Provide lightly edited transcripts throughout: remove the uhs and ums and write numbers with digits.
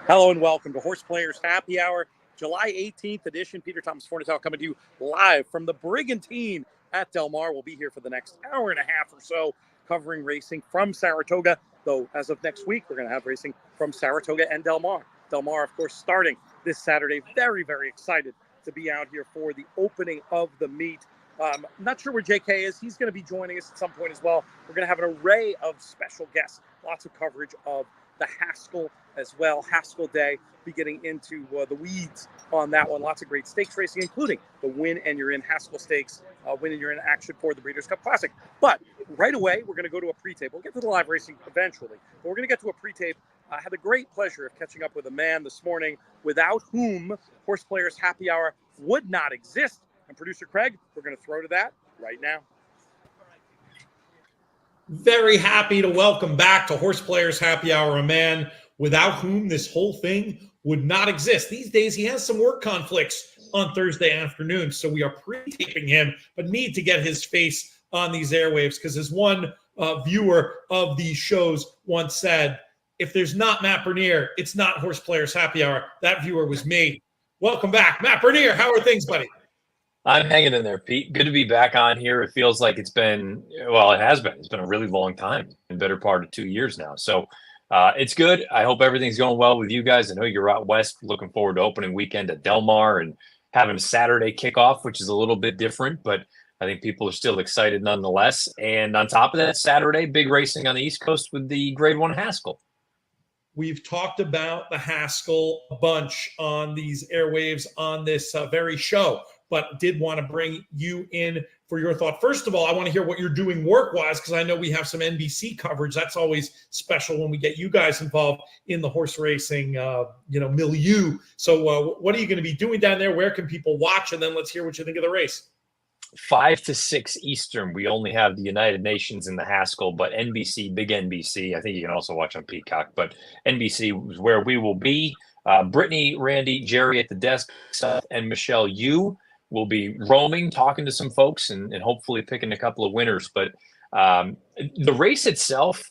Hello and welcome to HorsePlayers Happy Hour, July 18th edition. Peter Thomas Fornatale coming to you live from the Brigantine at Del Mar. We'll be here for the next hour and a half or so covering racing from Saratoga, though as of next week, we're going to have racing from Saratoga and Del Mar. Del Mar, of course, starting this Saturday. Very, very excited to be out here for the opening of the meet. Not sure where JK is. He's going to be joining us at some point as well. We're going to have an array of special guests, lots of coverage of the Haskell as well. Haskell Day, be getting into the weeds on that one. Lots of great stakes racing, including the Win and You're In Haskell Stakes, Win and You're In action for the Breeders' Cup Classic. But right away, we're going to go to a pre-tape. We'll get to the live racing eventually, but we're going to get to a pre-tape. I had the great pleasure of catching up with a man this morning without whom HorsePlayers Happy Hour would not exist. And producer Craig, we're going to throw to that right now. Very happy to welcome back to HorsePlayers Happy Hour a man without whom this whole thing would not exist. These days, he has some work conflicts on Thursday afternoon, so we are pre-taping him, but need to get his face on these airwaves because as one viewer of these shows once said, if there's not Matt Bernier, it's not HorsePlayers Happy Hour. That viewer was me. Welcome back. Matt Bernier, how are things, buddy? I'm hanging in there, Pete. Good to be back on here. It feels like it's been, well, it has been. It's been a really long time, in better part of 2 years now. So it's good. I hope everything's going well with you guys. I know you're out west. Looking forward to opening weekend at Del Mar and having a Saturday kickoff, which is a little bit different, but I think people are still excited nonetheless. And on top of that, Saturday, big racing on the East Coast with the Grade 1 Haskell. We've talked about the Haskell a bunch on these airwaves on this very show, but did want to bring you in for your thought. First of all, I want to hear what you're doing work-wise, because I know we have some NBC coverage. That's always special when we get you guys involved in the horse racing, milieu. So what are you going to be doing down there? Where can people watch? And then let's hear what you think of the race. 5 to 6 Eastern. We only have the United Nations in the Haskell, but NBC, big NBC. I think you can also watch on Peacock, but NBC is where we will be. Brittany, Randy, Jerry at the desk, Seth, and Michelle Yu will be roaming, talking to some folks, and hopefully picking a couple of winners. But the race itself,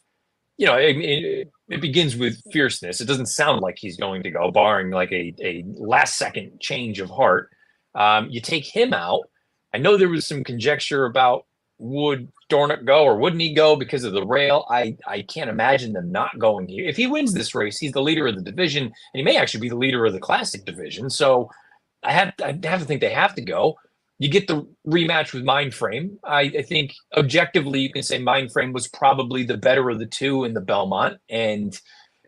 it begins with fierceness. It doesn't sound like he's going to go, barring like a last-second change of heart. You take him out. I know there was some conjecture about would Dornoch go or wouldn't he go because of the rail. I can't imagine them not going here. If he wins this race, he's the leader of the division, and he may actually be the leader of the Classic division. So I have to think they have to go. You get the rematch with Mindframe. I think objectively you can say Mindframe was probably the better of the two in the Belmont, and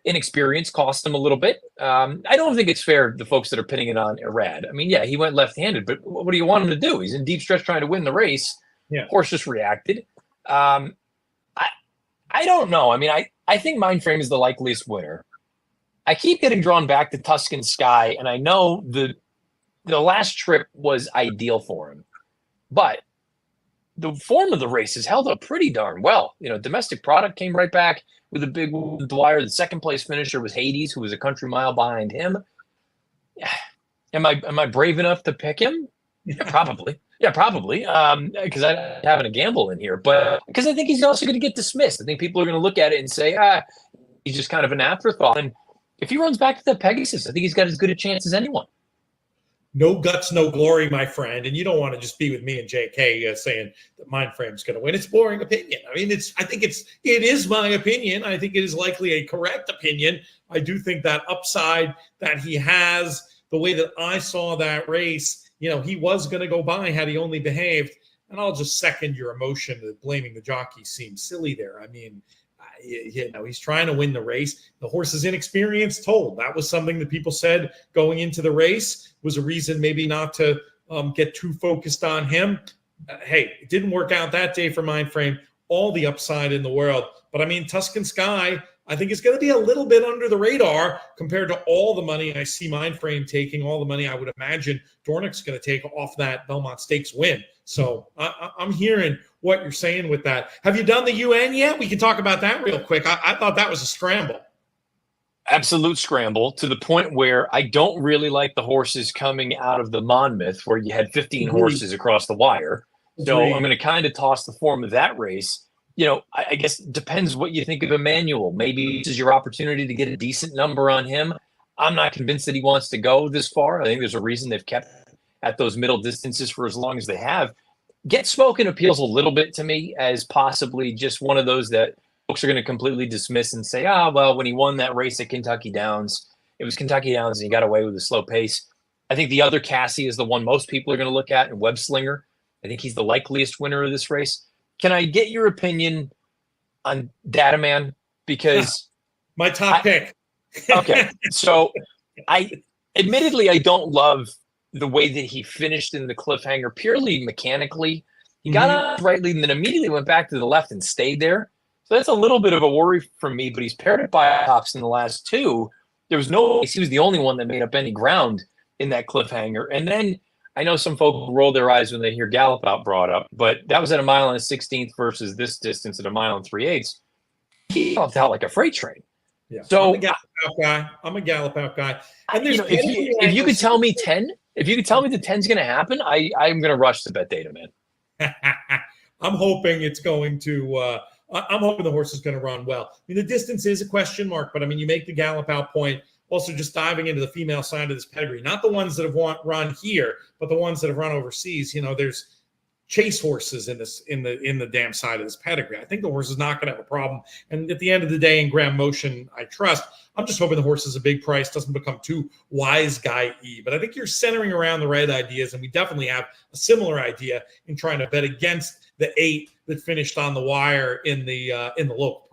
inexperience cost him a little bit. I don't think it's fair, the folks that are pinning it on Irad. I mean, yeah, he went left-handed, but what do you want him to do? He's in deep stretch trying to win the race. Yeah. Horse just reacted. I don't know. I mean, I think Mindframe is the likeliest winner. I keep getting drawn back to Tuscan Sky, and I know the last trip was ideal for him, but the form of the race has held up pretty darn well. Domestic Product came right back with a big Dwyer. The second place finisher was Hades, who was a country mile behind him. Am I brave enough to pick him? Yeah, probably. Yeah, probably. Because I'm having a gamble in here, but because I think he's also going to get dismissed. I think people are going to look at it and say, he's just kind of an afterthought. And if he runs back to the Pegasus, I think he's got as good a chance as anyone. No guts, no glory, my friend. And you don't want to just be with me and JK saying that Mindframe's going to win. It's boring opinion. I mean, it is my opinion. I think it is likely a correct opinion. I do think that upside that he has, the way that I saw that race, he was going to go by had he only behaved. And I'll just second your emotion that blaming the jockey seems silly there. I mean, he's trying to win the race. The horse is inexperienced, told. That was something that people said going into the race was a reason maybe not to get too focused on him. Hey, it didn't work out that day for Mindframe. All the upside in the world. But I mean, Tuscan Sky, I think it's going to be a little bit under the radar compared to all the money I see Mindframe taking, all the money I would imagine Dornoch's going to take off that Belmont Stakes win. So I'm hearing what you're saying with that. Have you done the UN yet? We can talk about that real quick. I thought that was a scramble. Absolute scramble, to the point where I don't really like the horses coming out of the Monmouth, where you had 15 horses across the wire. So Agreed. I'm going to kind of toss the form of that race. I guess it depends what you think of Emmanuel. Maybe this is your opportunity to get a decent number on him. I'm not convinced that he wants to go this far. I think there's a reason they've kept at those middle distances for as long as they have. Get Smoking appeals a little bit to me as possibly just one of those that folks are going to completely dismiss and say, well, when he won that race at Kentucky Downs, it was Kentucky Downs and he got away with a slow pace. I think the other Cassie is the one most people are going to look at, and Web Slinger. I think he's the likeliest winner of this race. Can I get your opinion on Dataman? Because my top pick. Okay. So admittedly, I don't love the way that he finished in the cliffhanger purely mechanically. He got out right lead and then immediately went back to the left and stayed there. So that's a little bit of a worry for me, but he's paired it by tops in the last two. There was no race. He was the only one that made up any ground in that cliffhanger. And then I know some folks roll their eyes when they hear Gallop Out brought up, but that was at a mile and a 16th versus this distance at a mile and 3/8. He galloped out like a freight train. Yeah. So I'm a Gallop Out guy. And if you could tell me 10, if you could tell me the 10's going to happen, I'm going to rush to Bet Data, man. I'm hoping it's going to. I'm hoping the horse is going to run well. I mean, the distance is a question mark, but I mean, you make the Gallop Out point. Also, just diving into the female side of this pedigree, not the ones that have run here, but the ones that have run overseas. There's chase horses in the damn side of this pedigree. I think the horse is not going to have a problem. And at the end of the day, in Graham Motion, I trust. I'm just hoping the horse is a big price, doesn't become too wise guy-y. But I think you're centering around the right ideas, and we definitely have a similar idea in trying to bet against the 8 that finished on the wire in the local.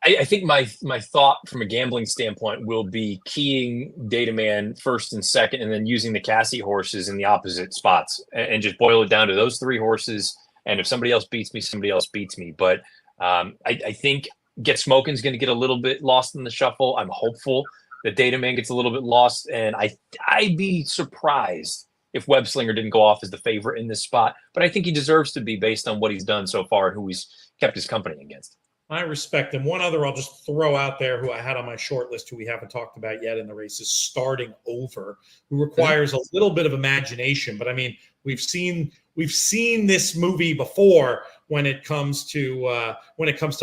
I think my thought from a gambling standpoint will be keying Dataman first and second, and then using the Cassie horses in the opposite spots, and just boil it down to those 3 horses. And if somebody else beats me, somebody else beats me. But I think Get Smoking's going to get a little bit lost in the shuffle. I'm hopeful that Dataman gets a little bit lost, and I'd be surprised if Web Slinger didn't go off as the favorite in this spot. But I think he deserves to be based on what he's done so far and who he's kept his company against. I respect him. One other I'll just throw out there who I had on my short list who we haven't talked about yet in the race is Starting Over, who requires a little bit of imagination. But I mean, we've seen this movie before when it comes to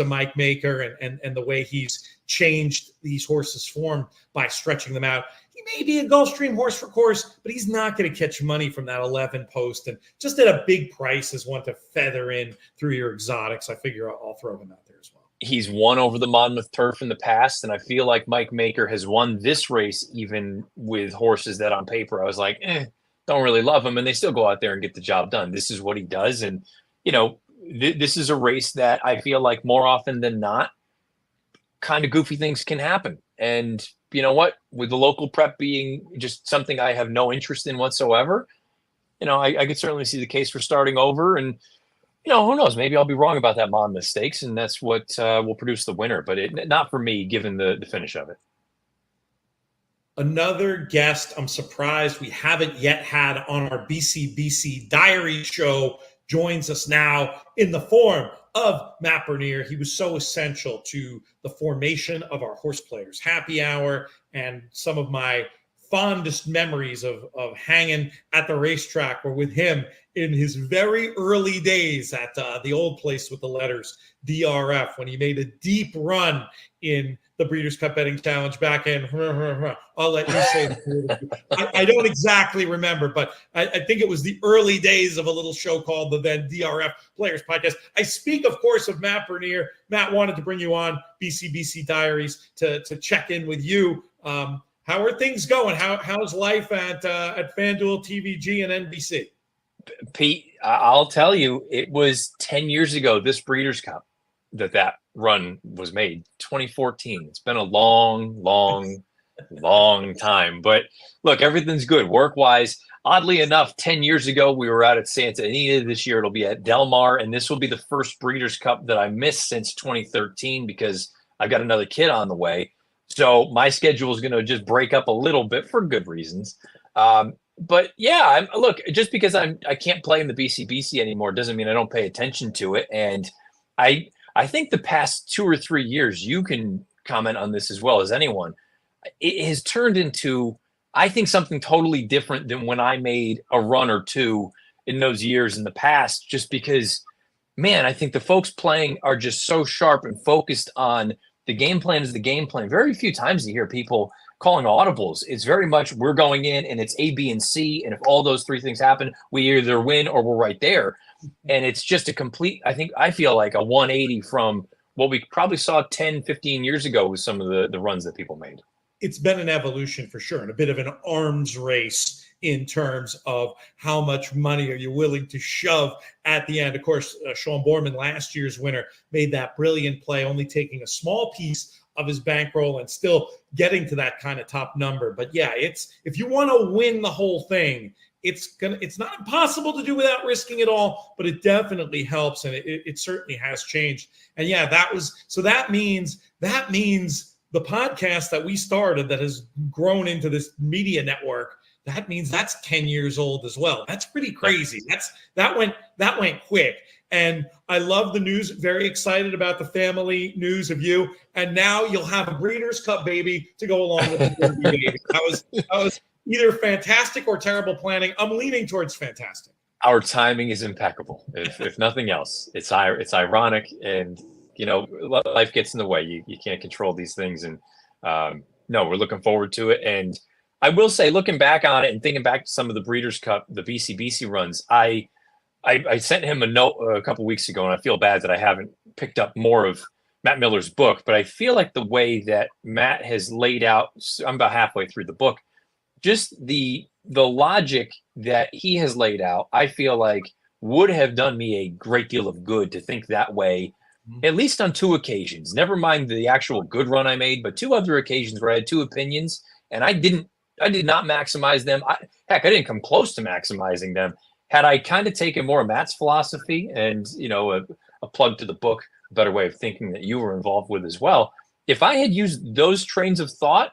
Mike Maker and the way he's changed these horses' form by stretching them out. He may be a Gulfstream horse for course, but he's not going to catch money from that 11 post. And just at a big price as one to feather in through your exotics, I figure I'll throw him out there as well. He's won over the Monmouth turf in the past, and I feel like Mike Maker has won this race even with horses that on paper I was like, don't really love him, and they still go out there and get the job done. This is what he does, and this is a race that I feel like more often than not, kind of goofy things can happen. And you know what? With the local prep being just something I have no interest in whatsoever, I could certainly see the case for Starting Over, and who knows? Maybe I'll be wrong about that Monmouth Stakes, and that's what will produce the winner. But not for me, given the finish of it. Another guest I'm surprised we haven't yet had on our BCBC Diary show joins us now in the form of Matt Bernier. He was so essential to the formation of our HorsePlayers Happy Hour, and some of my fondest memories of hanging at the racetrack were with him in his very early days at the old place with the letters DRF, when he made a deep run in the Breeders' Cup Betting Challenge back in. I'll let you say it. I don't exactly remember, but I think it was the early days of a little show called the then DRF Players Podcast. I speak, of course, of Matt Bernier. Matt wanted to bring you on BCBC Diaries to check in with you. How are things going? How's life at FanDuel, TVG, and NBC? Pete, I'll tell you, it was 10 years ago, this Breeders' Cup, that run was made, 2014. It's been a long time. But look, everything's good work-wise. Oddly enough, 10 years ago, we were out at Santa Anita. This year, it'll be at Del Mar, and this will be the first Breeders' Cup that I missed since 2013 because I've got another kid on the way. So my schedule is going to just break up a little bit for good reasons. But yeah, look, just because I can't play in the BCBC anymore doesn't mean I don't pay attention to it. And I think the past 2 or 3 years, you can comment on this as well as anyone, it has turned into, I think, something totally different than when I made a run or two in those years in the past, just because, man, I think the folks playing are just so sharp and focused on the game plan is the game plan. Very few times you hear people calling audibles. It's very much we're going in and it's A, B, and C. And if all those three things happen, we either win or we're right there. And it's just a complete, I feel like a 180 from what we probably saw 10, 15 years ago with some of the runs that people made. It's been an evolution for sure, and a bit of an arms race in terms of how much money are you willing to shove at the end. Of course, Sean Borman, last year's winner, made that brilliant play, only taking a small piece of his bankroll and still getting to that kind of top number. But yeah, if you want to win the whole thing, it's not impossible to do without risking it all, but it definitely helps, and it certainly has changed. And yeah, that means the podcast that we started that has grown into this media network, that means that's 10 years old as well. That's pretty crazy. That went quick. And I love the news. Very excited about the family news of you. And now you'll have a Breeders' Cup baby to go along with the Derby baby. That was either fantastic or terrible planning. I'm leaning towards fantastic. Our timing is impeccable. If nothing else, it's ironic, and life gets in the way. You can't control these things, and no, we're looking forward to it. And I will say, looking back on it and thinking back to some of the Breeders' Cup, the BCBC runs, I sent him a note a couple weeks ago, and I feel bad that I haven't picked up more of Matt Miller's book, but I feel like the way that Matt has laid out, I'm about halfway through the book, just the logic that he has laid out, I feel like would have done me a great deal of good to think that way, at least on two occasions. Never mind the actual good run I made, but two other occasions where I had two opinions, and I did not maximize them. I didn't come close to maximizing them. Had I kind of taken more of Matt's philosophy and, a plug to the book, Bettor Way of Thinking, that you were involved with as well, if I had used those trains of thought,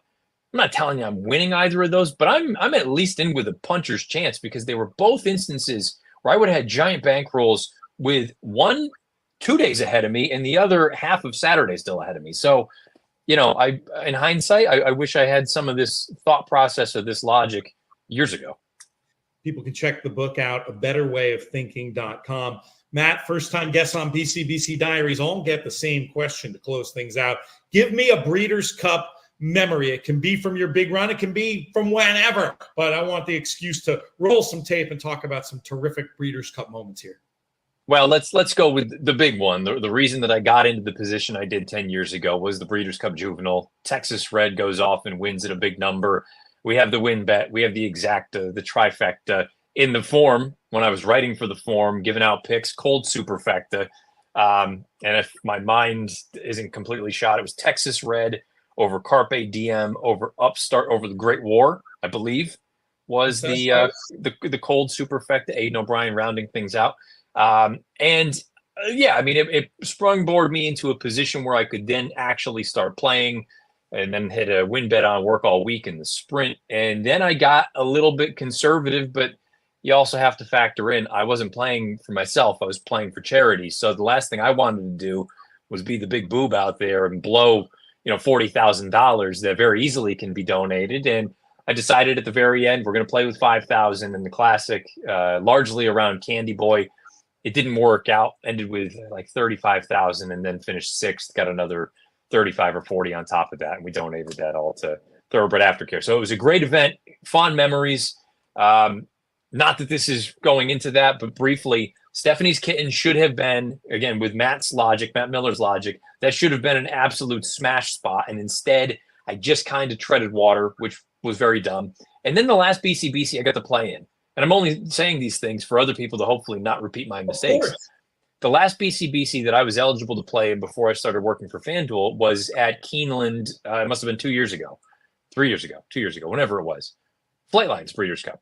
I'm not telling you I'm winning either of those, but I'm at least in with a puncher's chance, because they were both instances where I would have had giant bankrolls with one 2 days ahead of me and the other half of Saturday still ahead of me. So, in hindsight, I wish I had some of this thought process or this logic years ago. People can check the book out, bettorwayofThinking.com. Matt, first-time guest on BCBC Diaries, all get the same question to close things out. Give me a Breeders' Cup memory. It can be from your big run. It can be from whenever, but I want the excuse to roll some tape and talk about some terrific Breeders' Cup moments here. Well, let's go with the big one. The reason that I got into the position I did 10 years ago was the Breeders' Cup Juvenile. Texas Red goes off and wins at a big number. We have the win bet. We have the exacta, the trifecta. In the form, when I was writing for the form, giving out picks, cold superfecta. And if my mind isn't completely shot, it was Texas Red over Carpe Diem over Upstart over the Great War, I believe, was the cold superfecta. Aidan O'Brien rounding things out. It sprung me into a position where I could then actually start playing, and then hit a win bet on work all week in the sprint. And then I got a little bit conservative, but you also have to factor in, I wasn't playing for myself. I was playing for charity. So the last thing I wanted to do was be the big boob out there and blow, $40,000 that very easily can be donated. And I decided at the very end, we're going to play with 5,000 in the classic, largely around Candy Boy. It didn't work out, ended with like 35,000 and then finished sixth, got another 35 or 40 on top of that. And we donated that all to Thoroughbred Aftercare. So it was a great event, fond memories. Not that this is going into that, but briefly, Stephanie's Kitten should have been, again, with Matt Miller's logic, that should have been an absolute smash spot. And instead, I just kind of treaded water, which was very dumb. And then the last BCBC I got to play in. And I'm only saying these things for other people to hopefully not repeat my mistakes. The last BCBC that I was eligible to play in before I started working for FanDuel was at Keeneland. It must have been 2 years ago, whenever it was. Flightlines Breeders' Cup.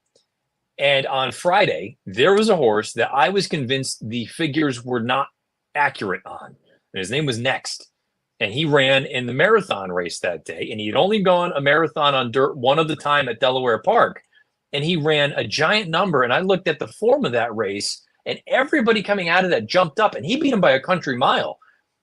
And on Friday, there was a horse that I was convinced the figures were not accurate on. And his name was Next. And he ran in the marathon race that day. And he had only gone a marathon on dirt one of the time at Delaware Park. And he ran a giant number. And I looked at the form of that race, and everybody coming out of that jumped up, and he beat him by a country mile.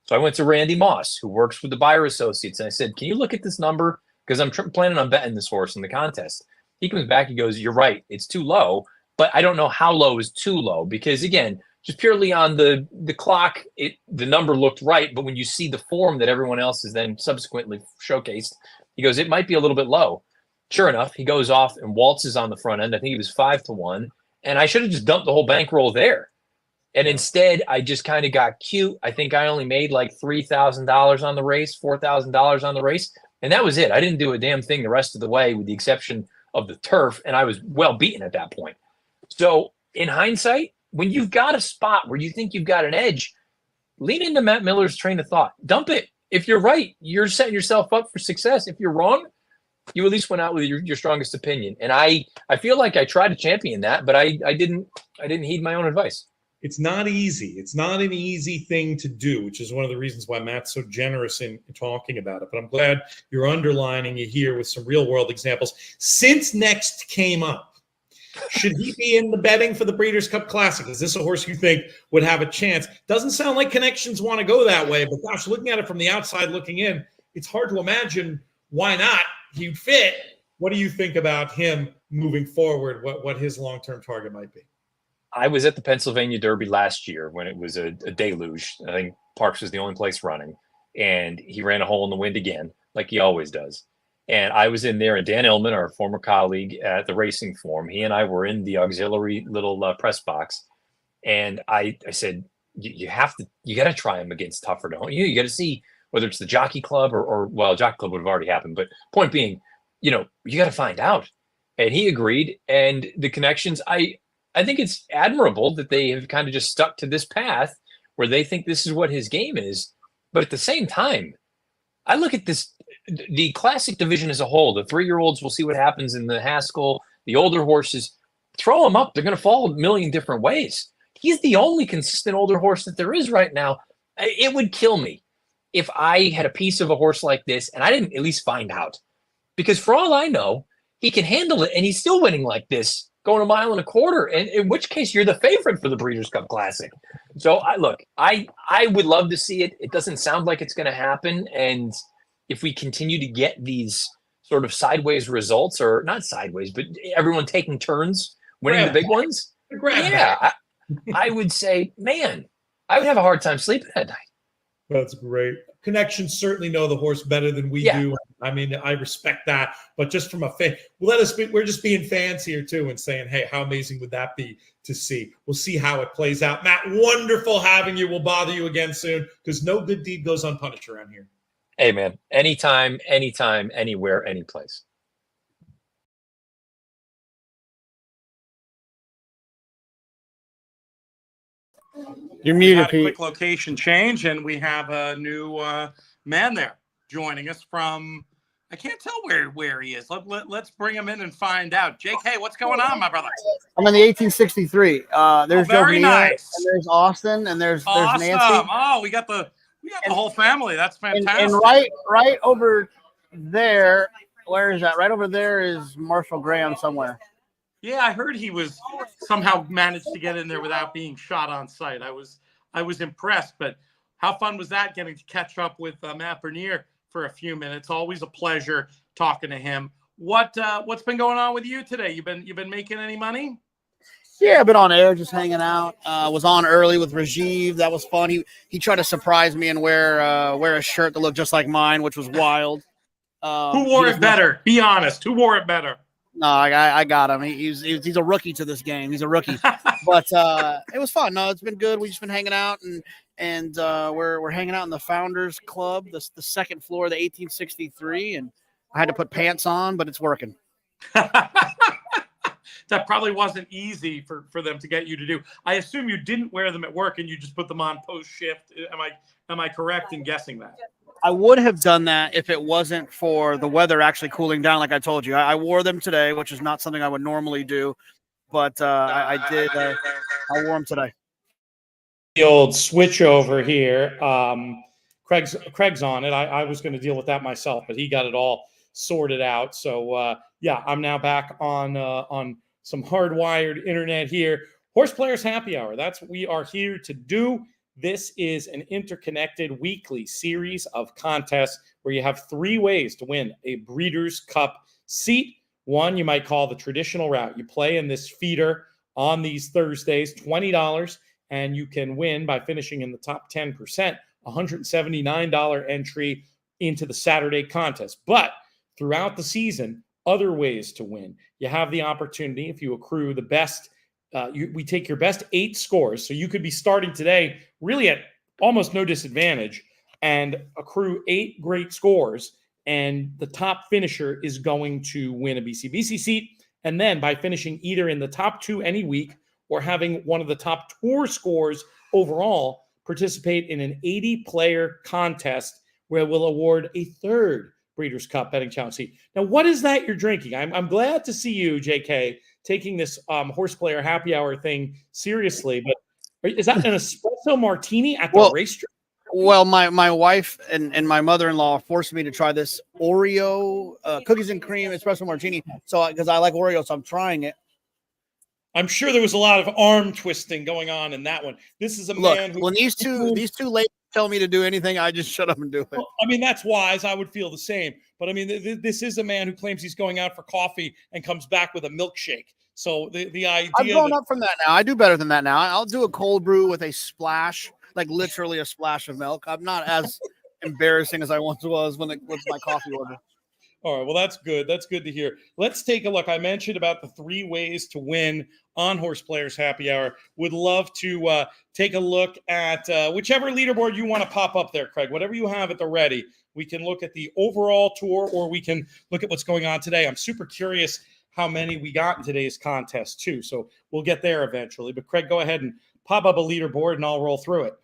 So I went to Randy Moss, who works with the Buyer Associates, and I said, can you look at this number? Because I'm planning on betting this horse in the contest. He comes back, he goes, you're right, it's too low, but I don't know how low is too low, because again, just purely on the clock, the number looked right. But when you see the form that everyone else has then subsequently showcased, he goes, it might be a little bit low. Sure enough, he goes off and waltzes on the front end. I think he was 5-1. And I should have just dumped the whole bankroll there. And instead, I just kind of got cute. I think I only made like $3,000 on the race, $4,000 on the race. And that was it. I didn't do a damn thing the rest of the way, with the exception of the turf. And I was well beaten at that point. So in hindsight, when you've got a spot where you think you've got an edge, lean into Matt Miller's train of thought. Dump it. If you're right, you're setting yourself up for success. If you're wrong, you at least went out with your strongest opinion. And I feel like I tried to champion that, but I didn't heed my own advice. It's not easy. It's not an easy thing to do, which is one of the reasons why Matt's so generous in talking about it. But I'm glad you're underlining it here with some real world examples. Since Next came up, should he be in the betting for the Breeders' Cup Classic? Is this a horse you think would have a chance? Doesn't sound like connections want to go that way, but gosh, looking at it from the outside looking in, it's hard to imagine why not. He'd fit. What do you think about him moving forward, what his long-term target might be? I was at the Pennsylvania Derby last year when it was a deluge. I think Parks was the only place running, and he ran a hole in the wind again, like he always does. And I was in there, and Dan Illman, our former colleague at the Racing Forum, he and I were in the auxiliary little press box. And I said, you got to try him against tougher, don't you? You got to see whether it's the Jockey Club or Jockey Club would have already happened. But point being, you got to find out. And he agreed. And the connections, I think it's admirable that they have kind of just stuck to this path where they think this is what his game is. But at the same time, I look at this, the classic division as a whole. The 3-year-olds, we'll see what happens in the Haskell. The older horses, throw them up. They're going to fall a million different ways. He's the only consistent older horse that there is right now. It would kill me if I had a piece of a horse like this and I didn't at least find out. Because for all I know, he can handle it, and he's still winning like this, going 1.25 miles, and in which case you're the favorite for the Breeders' Cup Classic. So I would love to see it. It doesn't sound like it's going to happen, and if we continue to get these sort of sideways results, or not sideways, but everyone taking turns winning the big ones, I would say, man, I would have a hard time sleeping at night. That's great. Connections certainly know the horse better than we do. I mean, I respect that. But just from a fan, we're just being fans here too and saying, hey, how amazing would that be to see? We'll see how it plays out. Matt, wonderful having you. We'll bother you again soon, because no good deed goes unpunished around here. Hey, man, anytime, anywhere, any place. You're muted, Pete. Quick location change, and we have a new man there joining us from, I can't tell where he is. Let's bring him in and find out. JK, what's going on, my brother? I'm in the 1863. There's very nice. And there's Austin, and there's Nancy. Oh, we got the whole family. That's fantastic. And right over there, where is that? Right over there is Marshall Graham somewhere. Yeah, I heard he was somehow managed to get in there without being shot on sight. I was impressed, but how fun was that, getting to catch up with Matt Bernier for a few minutes? Always a pleasure talking to him. What's been going on with you today? You've been making any money? Yeah, I've been on air, just hanging out. Was on early with Rajiv. That was fun. He tried to surprise me and wear a shirt that looked just like mine, which was wild. Who wore it better? Be honest. Who wore it better? No, I got him. He's a rookie to this game. He's a rookie, but it was fun. No, it's been good. We've just been hanging out, and we're hanging out in the Founders Club, the second floor of the 1863, and I had to put pants on, but it's working. That probably wasn't easy for them to get you to do. I assume you didn't wear them at work and you just put them on post shift. Am I correct in guessing that? I would have done that if it wasn't for the weather actually cooling down, like I told you. I wore them today, which is not something I would normally do, but I did. I wore them today. The old switch over here. Craig's on it. I was going to deal with that myself, but he got it all sorted out. So I'm now back on some hardwired internet here. HorsePlayers Happy Hour. That's what we are here to do. This is an interconnected weekly series of contests where you have 3 ways to win a Breeders' Cup seat. One you might call the traditional route. You play in this feeder on these Thursdays, $20, and you can win by finishing in the top 10%, $179 entry into the Saturday contest. But throughout the season, other ways to win. You have the opportunity, if you accrue the best, we take your best 8 scores. So you could be starting today really at almost no disadvantage and accrue 8 great scores. And the top finisher is going to win a BCBC seat. And then by finishing either in the top 2 any week or having one of the top tour scores overall, participate in an 80-player contest where we'll award a 3rd Breeders' Cup betting challenge seat. Now, what is that you're drinking? I'm glad to see you, JK, taking this HorsePlayer Happy Hour thing seriously. But is that an espresso martini at the racetrack? Well, my wife and my mother-in-law forced me to try this Oreo cookies and cream espresso martini. So because I like Oreo, so I'm trying it. I'm sure there was a lot of arm twisting going on in that one. This is a man who, when these two ladies tell me to do anything, I just shut up and do it. Well, I mean, that's wise. I would feel the same. But I mean, this is a man who claims he's going out for coffee and comes back with a milkshake. So the idea. I've grown up from that now. I do better than that now. I'll do a cold brew with a splash, like literally a splash of milk. I'm not as embarrassing as I once was with my coffee order. All right. Well, that's good. That's good to hear. Let's take a look. I mentioned about the 3 ways to win on HorsePlayers Happy Hour. Would love to take a look at whichever leaderboard you want to pop up there, Craig. Whatever you have at the ready. We can look at the overall tour, or we can look at what's going on today. I'm super curious how many we got in today's contest, too. So we'll get there eventually. But, Craig, go ahead and pop up a leaderboard, and I'll roll through it.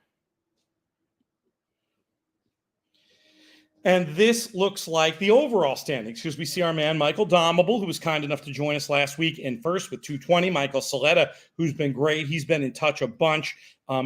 And this looks like the overall standings, because we see our man Michael Domable, who was kind enough to join us last week, in first with 220. Michael Saletta, who's been great. He's been in touch a bunch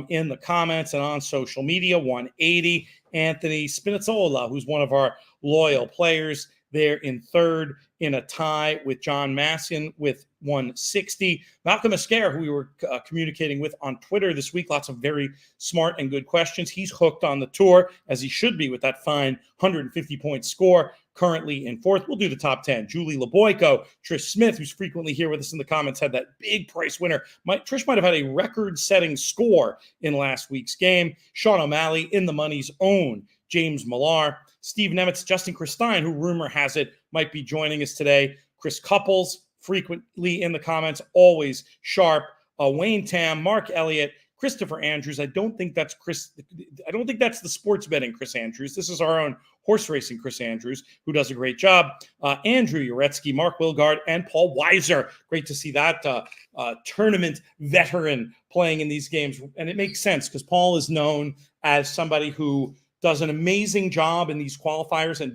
in the comments and on social media, 180. Anthony Spinazzola, who's one of our loyal players, there in third, in a tie with John Massin with 160. Malcolm Esquer, who we were communicating with on Twitter this week, lots of very smart and good questions. He's hooked on the tour, as he should be, with that fine 150-point score, currently in fourth. We'll do the top 10. Julie Leboyko, Trish Smith, who's frequently here with us in the comments, had that big price winner. Trish might have had a record-setting score in last week's game. Sean O'Malley, in the money's own. James Millar, Steve Nemitz, Justin Christein, who rumor has it might be joining us today. Chris Couples, frequently in the comments, always sharp. Wayne Tam, Mark Elliott, Christopher Andrews. I don't think that's the sports betting Chris Andrews. This is our own horse racing Chris Andrews, who does a great job. Andrew Uretsky, Mark Wilgard, and Paul Weiser. Great to see that tournament veteran playing in these games. And it makes sense, because Paul is known as somebody who does an amazing job in these qualifiers and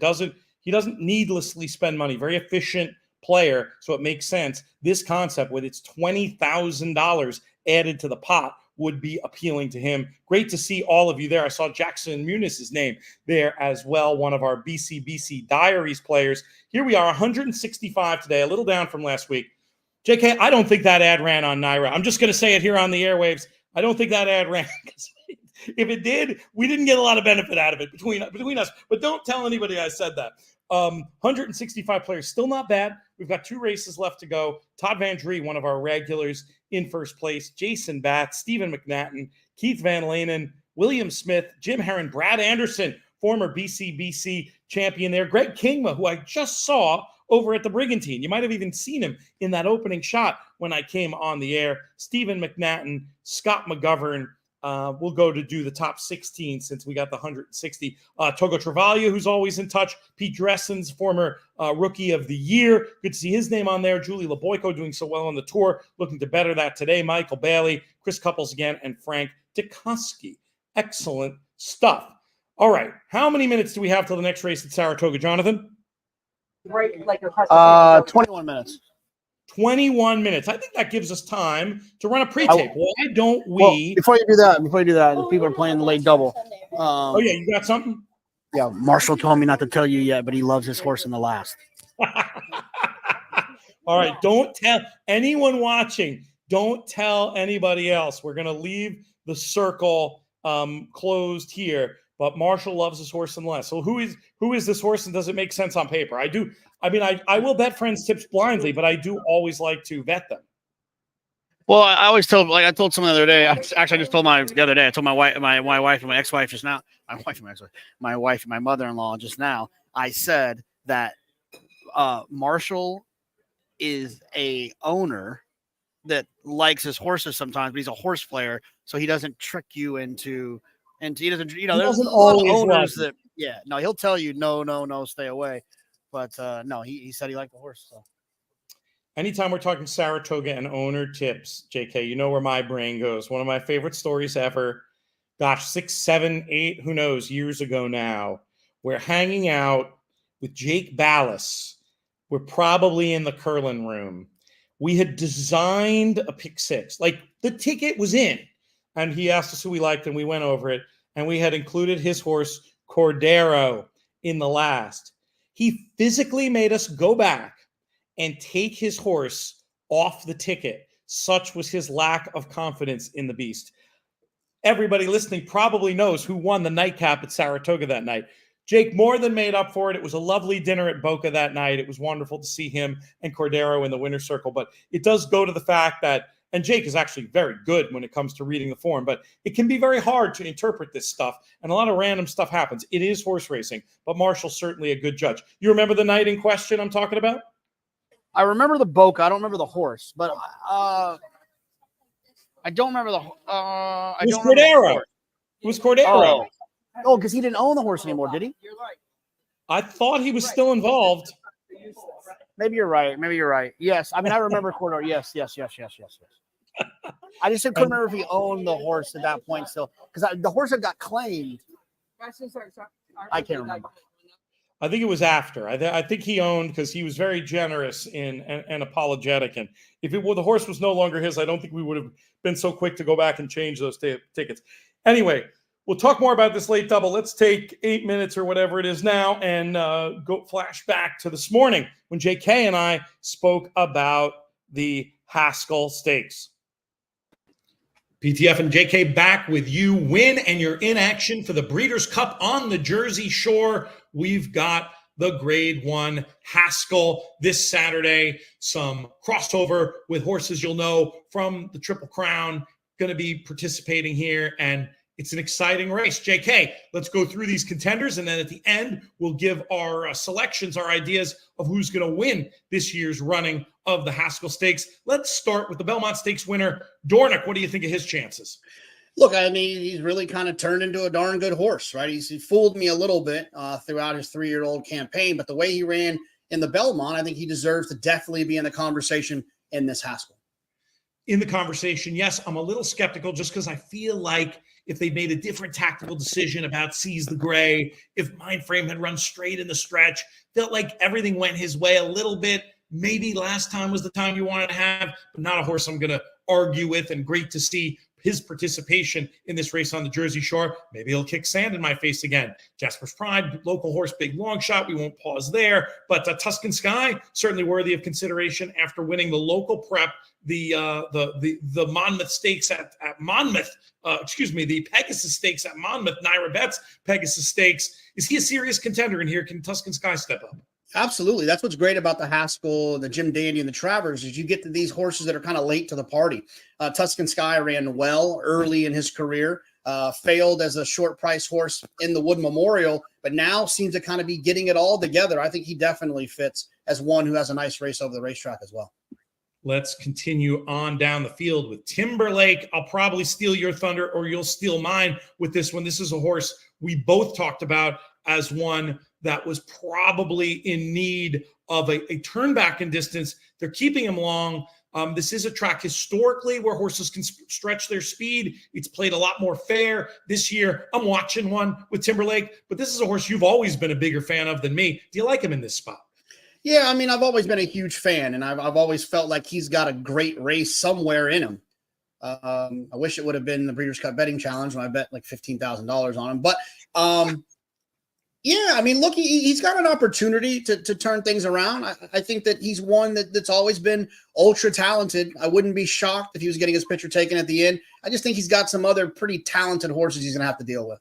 he doesn't needlessly spend money. Very efficient player, so it makes sense. This concept with its $20,000 added to the pot would be appealing to him. Great to see all of you there. I saw Jackson Muniz' name there as well, one of our BCBC Diaries players. Here we are, 165 today, a little down from last week. JK, I don't think that ad ran on Naira. I'm just going to say it here on the airwaves. I don't think that ad ran. If it did, we didn't get a lot of benefit out of it between us. But don't tell anybody I said that. 165 players, still not bad. We've got 2 races left to go. Todd Van Dree, one of our regulars, in first place. Jason Batts, Stephen McNatton, Keith Van Lanen, William Smith, Jim Herron, Brad Anderson, former BCBC champion there. Greg Kingma, who I just saw over at the Brigantine. You might have even seen him in that opening shot when I came on the air. Stephen McNatton, Scott McGovern. We'll go to do the top 16 since we got the 160. Togo Travaglia, who's always in touch. Pete Dressens, former Rookie of the Year. Good to see his name on there. Julie Leboyko doing so well on the tour. Looking to better that today. Michael Bailey, Chris Couples again, and Frank Dukoski. Excellent stuff. All right. How many minutes do we have till the next race at Saratoga, Jonathan? 21 minutes. 21 minutes. I think that gives us time to run a pre-tape. Why don't we? Before you do that, people are playing the late double. Oh, yeah, you got something? Yeah, Marshall told me not to tell you yet, but he loves his horse in the last. All right, don't tell anyone watching. Don't tell anybody else. We're going to leave the circle closed here. But Marshall loves his horse in the last. So who is this horse, and does it make sense on paper? I will bet friends tips blindly, but I do always like to vet them. Well, I always told, like I told someone the other day. I just told the other day. I told my wife, my wife and my ex-wife just now. My wife and my mother-in-law just now. I said that Marshall is a owner that likes his horses sometimes, but he's a horse player, so he doesn't trick you into. And he doesn't, there's a lot of owners that, he'll tell you no, stay away. But no, he said he liked the horse. So. Anytime we're talking Saratoga and owner tips, JK, you know where my brain goes. One of my favorite stories ever. Gosh, 6, 7, 8, who knows, years ago now. We're hanging out with Jake Ballas. We're probably in the curling room. We had designed a pick six. Like, the ticket was in. And he asked us who we liked, and we went over it. And we had included his horse, Cordero, in the last. He physically made us go back and take his horse off the ticket. Such was his lack of confidence in the beast. Everybody listening probably knows who won the nightcap at Saratoga that night. Jake more than made up for it. It was a lovely dinner at Boca that night. It was wonderful to see him and Cordero in the winner's circle. But it does go to the fact that, and Jake is actually very good when it comes to reading the form, but it can be very hard to interpret this stuff, and a lot of random stuff happens. It is horse racing, but Marshall's certainly a good judge. You remember the night in question I'm talking about? I remember the Boca. I don't remember the horse, but I don't remember the. It was Cordero. It was Cordero. Oh, because he didn't own the horse anymore, did he? I thought he was still involved. Maybe you're right. Yes, I mean I remember Cordero. Yes. I just couldn't remember if he owned the horse at that point still, because the horse had got claimed. I can't remember. I think it was after. I think he owned, because he was very generous and apologetic. And if the horse was no longer his, I don't think we would have been so quick to go back and change those tickets. Anyway, we'll talk more about this late double. Let's take 8 minutes or whatever it is now and go flash back to this morning when JK and I spoke about the Haskell Stakes. PTF and JK back with you. Win and you're in action for the Breeders' Cup on the Jersey Shore. We've got the Grade 1 Haskell this Saturday. Some crossover with horses you'll know from the Triple Crown going to be participating here, and it's an exciting race. JK, let's go through these contenders, and then at the end, we'll give our selections, our ideas of who's going to win this year's running of the Haskell Stakes. Let's start with the Belmont Stakes winner, Dornick. What do you think of his chances? Look, I mean, he's really kind of turned into a darn good horse, right? He fooled me a little bit throughout his 3-year-old campaign, but the way he ran in the Belmont, I think he deserves to definitely be in the conversation in this Haskell. In the conversation, yes. I'm a little skeptical just because I feel like if they made a different tactical decision about Seize the Gray, if Mindframe had run straight in the stretch, felt like everything went his way a little bit. Maybe last time was the time you wanted to have, but not a horse I'm going to argue with, and great to see his participation in this race on the Jersey Shore. Maybe he'll kick sand in my face again. Jasper's Pride, local horse, big long shot. We won't pause there. But Tuscan Sky, certainly worthy of consideration after winning the local prep, the Monmouth Stakes at Monmouth. The Pegasus Stakes at Monmouth. Naira Betts, Pegasus Stakes. Is he a serious contender in here? Can Tuscan Sky step up? Absolutely. That's what's great about the Haskell, the Jim Dandy, and the Travers is you get to these horses that are kind of late to the party. Tuscan Sky ran well early in his career, failed as a short price horse in the Wood Memorial, but now seems to kind of be getting it all together. I think he definitely fits as one who has a nice race over the racetrack as well. Let's continue on down the field with Timberlake. I'll probably steal your thunder, or you'll steal mine with this one. This is a horse we both talked about as one that was probably in need of a turn back in distance. They're keeping him long. This is a track historically where horses can stretch their speed. It's played a lot more fair this year. I'm watching one with Timberlake, but this is a horse you've always been a bigger fan of than me. Do you like him in this spot? Yeah, I mean, I've always been a huge fan, and I've always felt like he's got a great race somewhere in him. I wish it would have been the Breeders' Cup Betting Challenge when I bet like $15,000 on him. But, yeah, I mean, look, he's got an opportunity to turn things around. I think that he's one that's always been ultra talented. I wouldn't be shocked if he was getting his picture taken at the end. I just think he's got some other pretty talented horses he's going to have to deal with.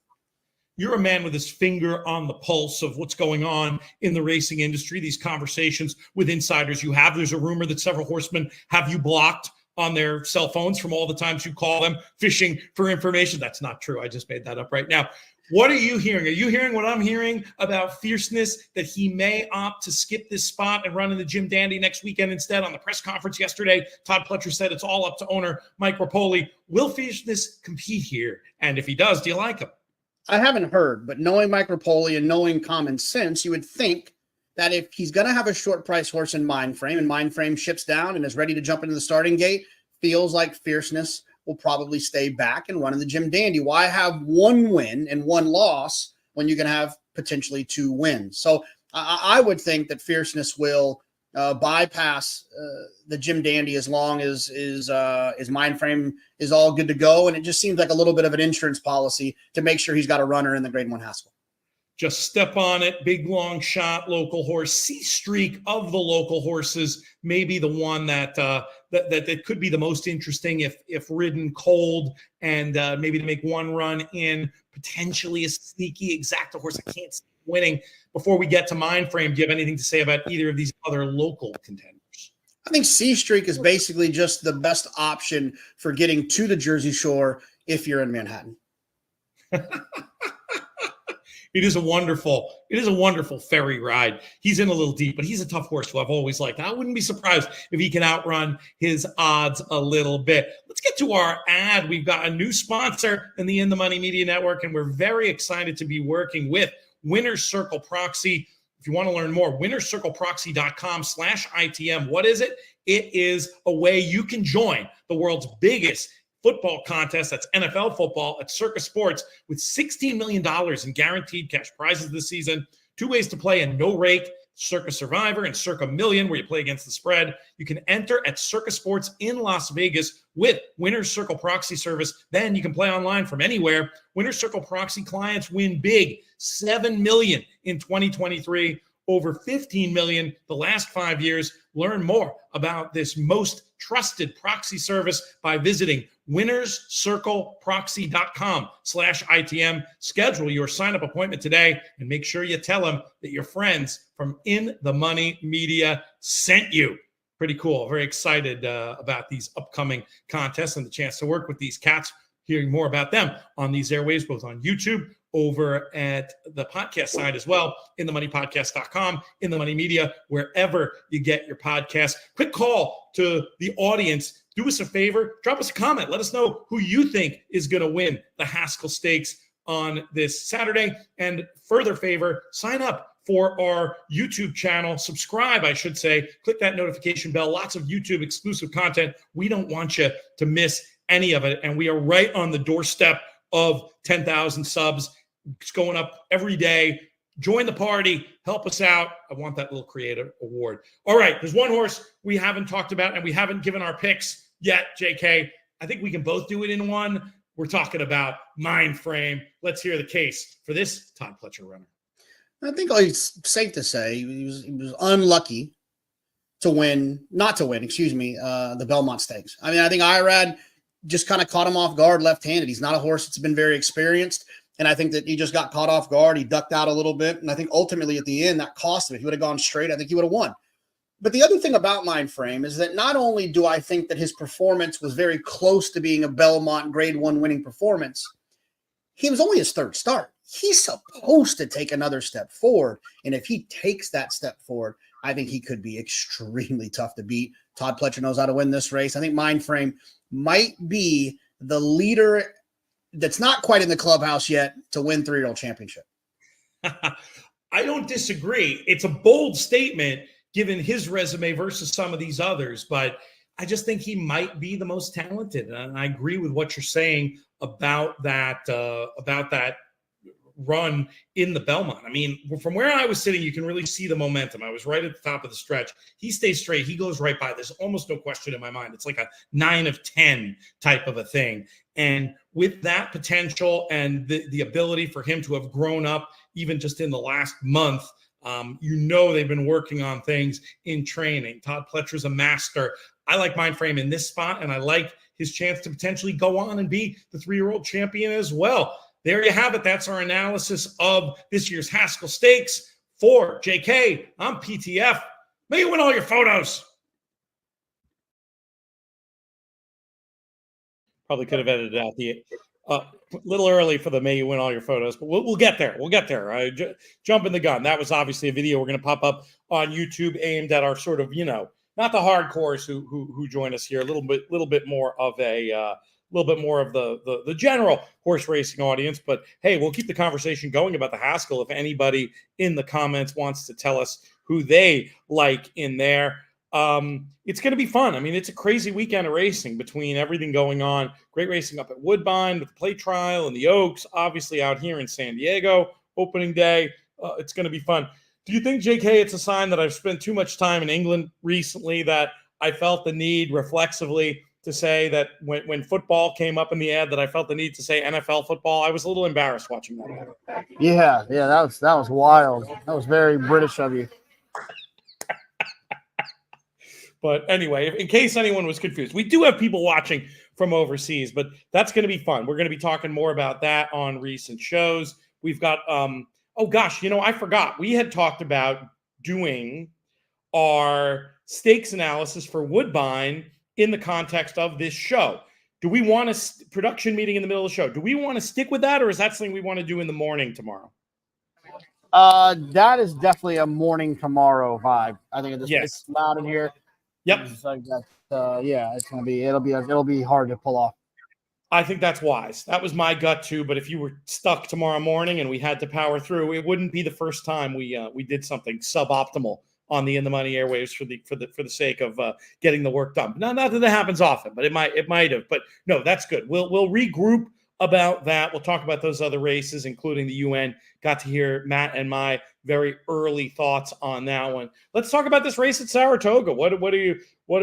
You're a man with his finger on the pulse of what's going on in the racing industry, these conversations with insiders you have. There's a rumor that several horsemen have you blocked on their cell phones from all the times you call them fishing for information. That's not true. I just made that up right now. What are you hearing? Are you hearing what I'm hearing about fierceness, that he may opt to skip this spot and run in the Jim Dandy next weekend instead? On the press conference yesterday, Todd Pletcher said it's all up to owner Mike Rapoli. Will fierceness compete here? And if he does, do you like him? I haven't heard, but knowing Mike Rapoli and knowing common sense, you would think that if he's going to have a short price horse in Mindframe, and Mindframe ships down and is ready to jump into the starting gate, feels like fierceness will probably stay back and run in the Jim Dandy. Why have one win and one loss when you can have potentially 2 wins? So I would think that fierceness will bypass the Jim Dandy as long as Mindframe is all good to go. And it just seems like a little bit of an insurance policy to make sure he's got a runner in the Grade 1 Haskell. Just step on it. Big, long shot, local horse. C-Streak of the local horses, maybe the one that could be the most interesting if ridden cold, and maybe to make one run in, potentially a sneaky exacta horse. I can't see winning. Before we get to Mindframe, do you have anything to say about either of these other local contenders? I think C-Streak is basically just the best option for getting to the Jersey Shore if you're in Manhattan. It is a wonderful ferry ride. He's in a little deep, but he's a tough horse who I've always liked. I wouldn't be surprised if he can outrun his odds a little bit. Let's get to our ad. We've got a new sponsor in the Money Media Network, and we're very excited to be working with Winner's Circle Proxy. If you want to learn more, winnerscircleproxy.com/ITM. What is it? It is a way you can join the world's biggest football contest. That's NFL football at Circa Sports, with $16 million in guaranteed cash prizes this season. 2 ways to play and no rake: Circa Survivor and Circa Million, where you play against the spread. You can enter at Circa Sports in Las Vegas with Winner's Circle Proxy service. Then you can play online from anywhere. Winner's Circle Proxy clients win big: $7 million in 2023, over $15 million the last 5 years. Learn more about this most trusted proxy service by visiting winnerscircleproxy.com/ITM. Schedule your sign-up appointment today and make sure you tell them that your friends from In the Money Media sent you. Pretty cool. Very excited about these upcoming contests and the chance to work with these cats. Hearing more about them on these airwaves, both on YouTube, over at the podcast side as well, inthemoneypodcast.com, In the Money Media, wherever you get your podcasts. Quick call to the audience. Do us a favor, drop us a comment. Let us know who you think is going to win the Haskell Stakes on this Saturday. And further favor, sign up for our YouTube channel. Subscribe, I should say. Click that notification bell. Lots of YouTube exclusive content. We don't want you to miss any of it. And we are right on the doorstep of 10,000 subs. It's going up every day. Join the party. Help us out. I want that little creative award. All right, there's one horse we haven't talked about, and we haven't given our picks yet, JK. I think we can both do it in one. We're talking about Mindframe. Let's hear the case for this Todd Pletcher runner. I think it's safe to say he was unlucky to win, not to win, the Belmont Stakes. I mean, I think Irad just kind of caught him off guard left-handed. He's not a horse that's been very experienced, and I think that he just got caught off guard. He ducked out a little bit, and I think ultimately at the end that cost him. If he would have gone straight, I think he would have won. But the other thing about Mindframe is that not only do I think that his performance was very close to being a Belmont Grade 1 winning performance, he was only his 3rd start. He's supposed to take another step forward, and if he takes that step forward, I think he could be extremely tough to beat. Todd Pletcher knows how to win this race. I think Mindframe might be the leader that's not quite in the clubhouse yet to win 3-year-old championship. I don't disagree. It's a bold statement given his resume versus some of these others, but I just think he might be the most talented. And I agree with what you're saying about that run in the Belmont. I mean, from where I was sitting, you can really see the momentum. I was right at the top of the stretch. He stays straight. He goes right by. There's almost no question in my mind. It's like a 9 of 10 type of a thing. And with that potential and the ability for him to have grown up even just in the last month, they've been working on things in training. Todd Pletcher's a master. I like Mindframe in this spot, and I like his chance to potentially go on and be the 3-year-old champion as well. There you have it. That's our analysis of this year's Haskell Stakes. For JK, I'm PTF. May you win all your photos. Probably could have edited out the little early for the May you win all your photos, but we'll get there. We'll get there. Jumping the gun. That was obviously a video we're going to pop up on YouTube aimed at our sort of, not the hardcores who join us here. A little bit more of a little bit more of the general horse racing audience. But hey, we'll keep the conversation going about the Haskell. If anybody in the comments wants to tell us who they like in there. It's going to be fun. I mean, it's a crazy weekend of racing between everything going on. Great racing up at Woodbine with the play trial and the Oaks, obviously out here in San Diego, opening day. It's going to be fun. Do you think, JK, it's a sign that I've spent too much time in England recently that I felt the need reflexively to say that when football came up in the ad that I felt the need to say NFL football? I was a little embarrassed watching that. Yeah, that was wild. That was very British of you. But anyway, in case anyone was confused, we do have people watching from overseas, but that's going to be fun. We're going to be talking more about that on recent shows. We've got, oh gosh, I forgot. We had talked about doing our stakes analysis for Woodbine in the context of this show. Do we want a production meeting in the middle of the show? Do we want to stick with that, or is that something we want to do in the morning tomorrow? That is definitely a morning tomorrow vibe. I think it's loud in here. Yep. It's like that. It'll be hard to pull off. I think that's wise. That was my gut too. But if you were stuck tomorrow morning and we had to power through, it wouldn't be the first time we did something suboptimal on the In the Money airwaves for the sake of getting the work done. Not that that happens often, but it might have. But no, that's good. We'll regroup about that. We'll talk about those other races, including the UN. Got to hear Matt and my very early thoughts on that one. Let's talk about this race at Saratoga. What do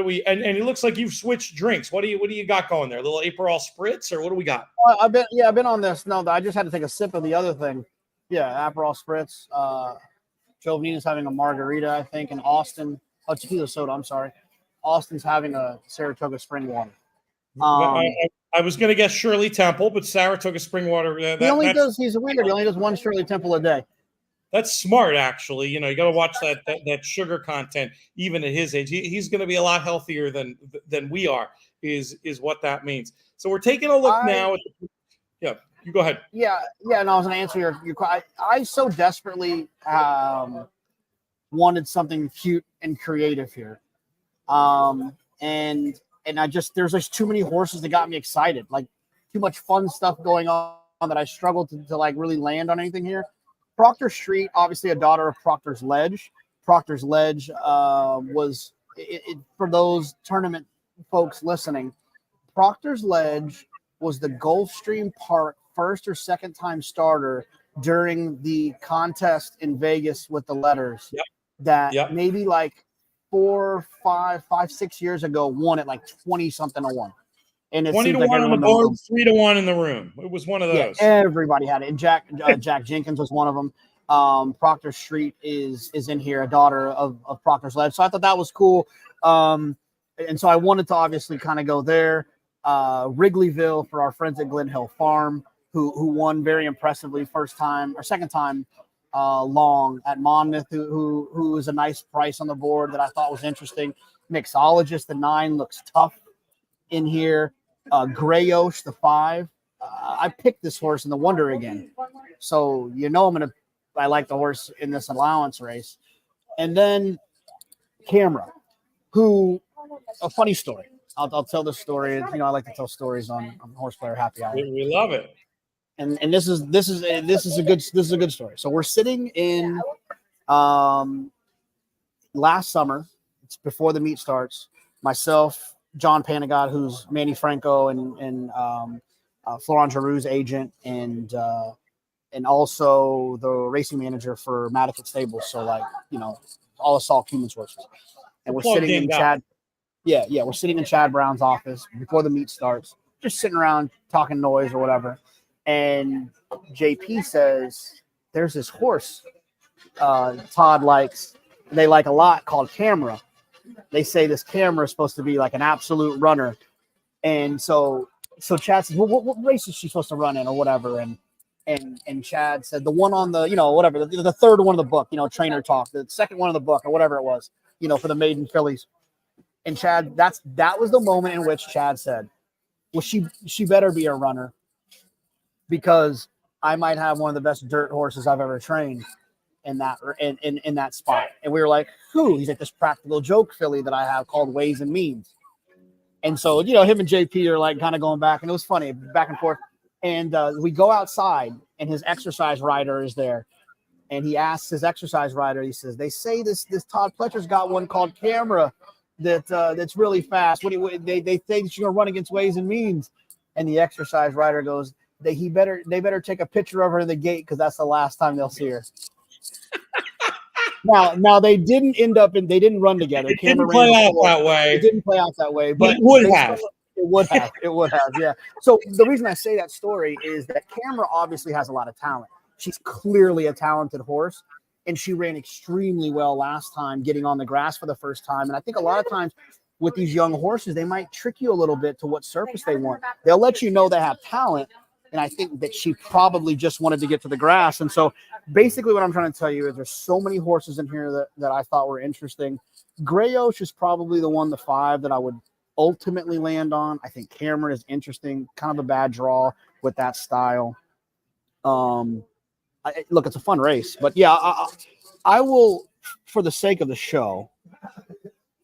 we? And it looks like you've switched drinks. What do you got going there? A little Aperol spritz, or what do we got? I've been on this. No, I just had to take a sip of the other thing. Yeah, Aperol spritz. Joe Venina's having a margarita, I think, and Austin. Oh, tequila soda. I'm sorry. Austin's having a Saratoga spring water. I was going to guess Shirley Temple, but Saratoga spring water. He's a weird. He only does one Shirley Temple a day. That's smart, actually. You got to watch that sugar content, even at his age. He's going to be a lot healthier than we are, is what that means. So we're taking a look now at yeah, you go ahead. Yeah. No, I was going to answer your I so desperately wanted something cute and creative here. And I just, there's just too many horses that got me excited, like too much fun stuff going on that I struggled to like really land on anything here. Proctor Street, obviously a daughter of Proctor's Ledge. Proctor's Ledge was, for those tournament folks listening, Proctor's Ledge was the Gulfstream Park first or second time starter during the contest in Vegas with the letters maybe like 6 years ago won it like 20-something to 1. And it 20 to 1 on the board, 3 to 1 in the room. It was one of those. Yeah, everybody had it. And Jack Jenkins was one of them. Proctor Street is in here, a daughter of Proctor's Ledge. So I thought that was cool. And so I wanted to obviously kind of go there. Wrigleyville for our friends at Glen Hill Farm, who won very impressively second time long at Monmouth, who was a nice price on the board that I thought was interesting. Mixologist, the 9, looks tough in here. Grayosh, the 5. I picked this horse in the Wonder again. So, I like the horse in this allowance race. And then Camera, who, a funny story. I'll tell this story. I like to tell stories on HorsePlayer Happy Hour. We love it. And this is a good story. So we're sitting in last summer. It's before the meet starts. Myself, John Panagot, who's Manny Franco and Florent Giroux's agent, and also the racing manager for Matticat Stables. So all the Saul Cummins horses. And we're sitting in Chad. Yeah, we're sitting in Chad Brown's office before the meet starts, just sitting around talking noise or whatever. And JP says, "There's this horse Todd likes. They like a lot called Camera. They say this Camera is supposed to be like an absolute runner." And so Chad says, "Well, what race is she supposed to run in or whatever?" And Chad said, "The one on the whatever the third one of the book, Trainer Talk, the second one of the book or whatever it was, for the maiden fillies." And Chad, that was the moment in which Chad said, well, she better be a runner because I might have one of the best dirt horses I've ever trained in that spot. And we were like, who? He's like, this practical joke filly that I have called Ways and Means. And so, him and JP are like kind of going back, and it was funny, back and forth. And we go outside, and his exercise rider is there. And he asks his exercise rider, he says, they say this Todd Pletcher's got one called Camera that's really fast. They say that you're going to run against Ways and Means. And the exercise rider goes, they better take a picture of her in the gate because that's the last time they'll see her. Now they didn't run together. It didn't play out that way. It didn't play out that way, but it would have. It would have, yeah. So the reason I say that story is that Camera obviously has a lot of talent. She's clearly a talented horse, and she ran extremely well last time, getting on the grass for the first time. And I think a lot of times with these young horses, they might trick you a little bit to what surface they want. They'll let you know they have talent, and I think that she probably just wanted to get to the grass. And so basically what I'm trying to tell you is there's so many horses in here that I thought were interesting. Grayosh is probably the 1 to 5 that I would ultimately land on. I think Cameron is interesting, kind of a bad draw with that style. Look, it's a fun race, but yeah, I will, for the sake of the show,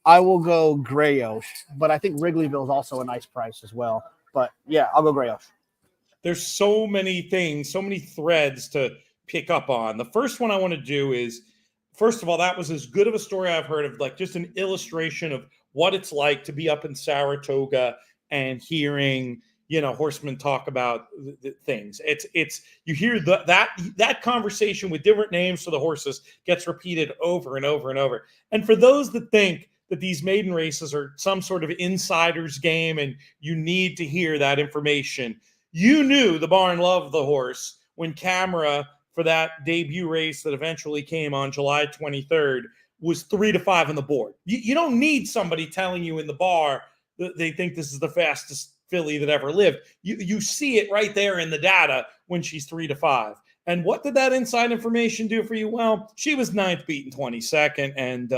I will go Grayosh, but I think Wrigleyville is also a nice price as well. But yeah, I'll go Grayosh. There's so many things, so many threads to pick up on. The first one I want to do is, first of all, that was as good of a story I've heard of, like just an illustration of what it's like to be up in Saratoga and hearing, horsemen talk about the things. It's you hear that conversation with different names for the horses gets repeated over and over and over. And for those that think that these maiden races are some sort of insider's game and you need to hear that information, you knew the barn loved the horse when Camera, for that debut race that eventually came on July 23rd, was 3 to 5 on the board. You don't need somebody telling you in the bar that they think this is the fastest filly that ever lived. You see it right there in the data when she's 3 to 5. And what did that inside information do for you? Well, she was 9th, beaten 22nd. And,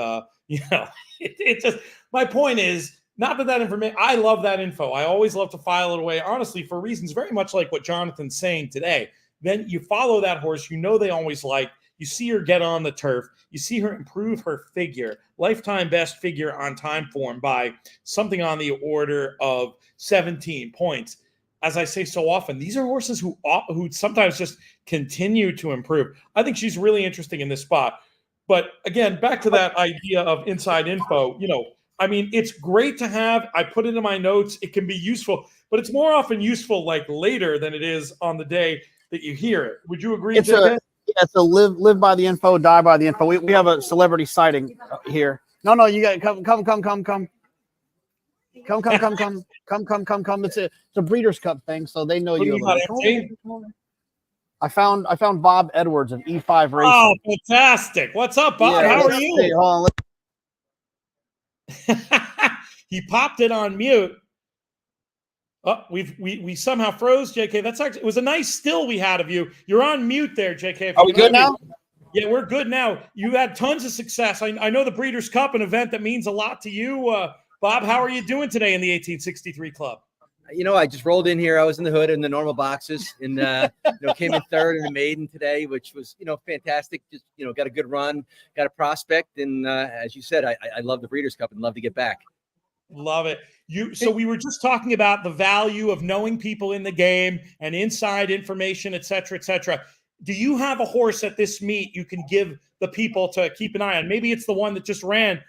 it just, my point is, not that information, I love that info. I always love to file it away, honestly, for reasons very much like what Jonathan's saying today. Then you follow that horse, they always like, you see her get on the turf, you see her improve her figure, lifetime best figure on time form by something on the order of 17 points. As I say so often, these are horses who sometimes just continue to improve. I think she's really interesting in this spot. But again, back to that idea of inside info, it's great to have. I put it in my notes. It can be useful, but it's more often useful like later than it is on the day that you hear it. Would you agree? It's a live by the info, die by the info. We have a celebrity sighting here. No, you got come. It's a Breeders' Cup thing, so they know you. I found Bob Edwards of E5 Racing. Oh, fantastic! What's up, Bob? Yeah, how are you? See, hold on, He popped it on mute. Oh, we somehow froze, JK. It was a nice still we had of you. You're on mute there, JK. Are we good now? Yeah, we're good now. You had tons of success. I know the Breeders' Cup, an event that means a lot to you. Bob, how are you doing today in the 1863 Club? I just rolled in here. I was in the hood in the normal boxes and, came in third in the maiden today, which was, fantastic. Just, got a good run, got a prospect. And as you said, I love the Breeders' Cup and love to get back. Love it. So we were just talking about the value of knowing people in the game and inside information, et cetera, et cetera. Do you have a horse at this meet you can give the people to keep an eye on? Maybe it's the one that just ran,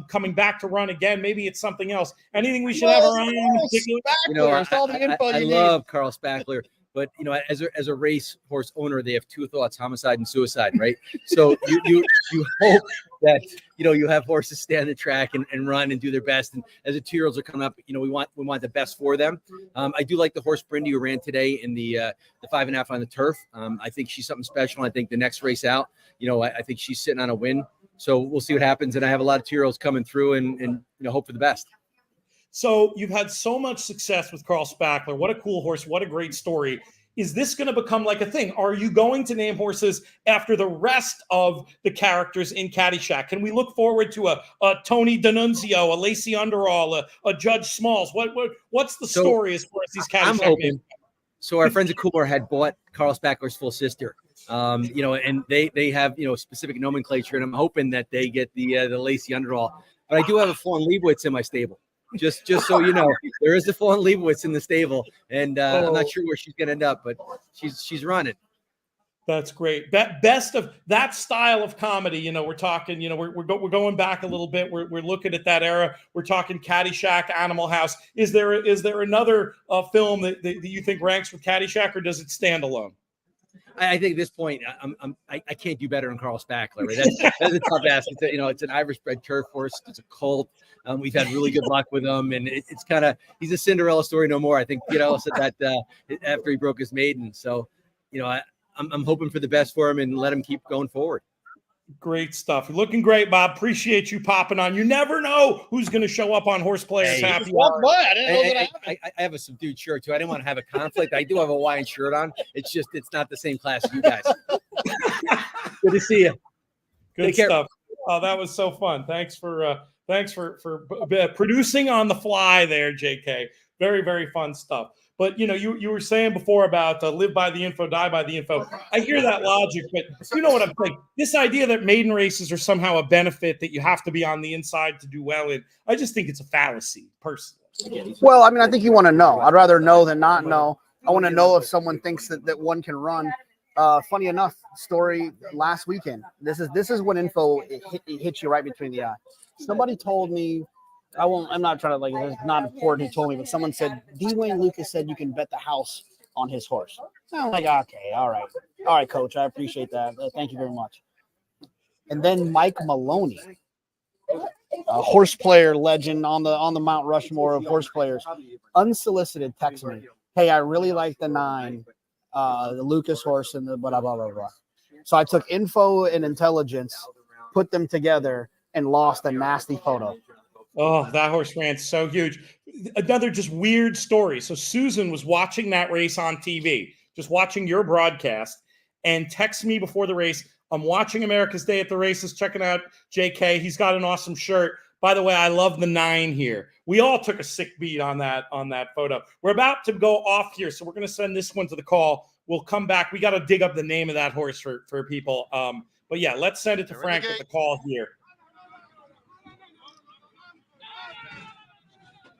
coming back to run again. Maybe it's something else. Anything we should have around? I love Carl Spackler. But as a race horse owner, they have two thoughts: homicide and suicide, right? So you hope that you have horses stay on the track and run and do their best. And as the 2-year-olds are coming up, we want the best for them. I do like the horse Brindy who ran today in the 5.5 on the turf. I think she's something special. I think the next race out, I think she's sitting on a win. So we'll see what happens. And I have a lot of 2-year-olds coming through and hope for the best. So you've had so much success with Carl Spackler. What a cool horse. What a great story. Is this going to become like a thing? Are you going to name horses after the rest of the characters in Caddyshack? Can we look forward to a Tony D'Annunzio, a Lacey Underall, a Judge Smalls? What's the story as far as these Caddyshack I'm hoping. names? So our friends at Cooler had bought Carl Spackler's full sister, and they have specific nomenclature, and I'm hoping that they get the Lacey Underall. But I do have a Fawn Leibowitz in my stable. Just so you know, there is a Fawn Leibowitz in the stable, and I'm not sure where she's going to end up, but she's running. That's great. Best of that style of comedy. We're talking. We're going back a little bit. We're looking at that era. We're talking Caddyshack, Animal House. Is there another film that you think ranks with Caddyshack, or does it stand alone? I think at this point, I can't do better than Carl Spackler. Right? That's a tough ask. It's an Irish bred turf horse. It's a colt. We've had really good luck with him, and it's kind of he's a Cinderella story no more. I think said that after he broke his maiden. So, I'm hoping for the best for him and let him keep going forward. Great stuff. You're looking great, Bob. Appreciate you popping on. You never know who's going to show up on HorsePlayers Happy Hour. I have a subdued shirt too. I didn't want to have a conflict. I do have a Hawaiian shirt on. It's not the same class as you guys. Good to see you. Good stuff. Oh, that was so fun. Thanks for producing on the fly there, JK. Very, very fun stuff. But you were saying before about live by the info, die by the info. I hear that logic, but you know what I'm saying? This idea that maiden races are somehow a benefit that you have to be on the inside to do well in, I just think it's a fallacy, personally. Well, I mean, I think you want to know. I'd rather know than not know. I want to know if someone thinks that one can run. Funny enough, story last weekend. This is when info hits you right between the eye. Somebody told me. I'm not trying to it's not important who told me, but someone said D. Wayne Lucas said you can bet the house on his horse. I'm like, okay, all right, coach, I appreciate that. Thank you very much. And then Mike Maloney, a horse player legend on the Mount Rushmore of horse players, unsolicited, text me, hey, I really like the 9, the Lucas horse and the blah blah blah blah. So I took info and intelligence, put them together, and lost a nasty photo. Oh, that horse ran so huge. Another just weird story. So Susan was watching that race on TV, just watching your broadcast, and texted me before the race. I'm watching America's Day at the Races, checking out JK. He's got an awesome shirt. By the way, I love the 9 here. We all took a sick beat on that photo. We're about to go off here, so we're going to send this one to the call. We'll come back. We got to dig up the name of that horse for people. But yeah, let's send it to Frank with the call here.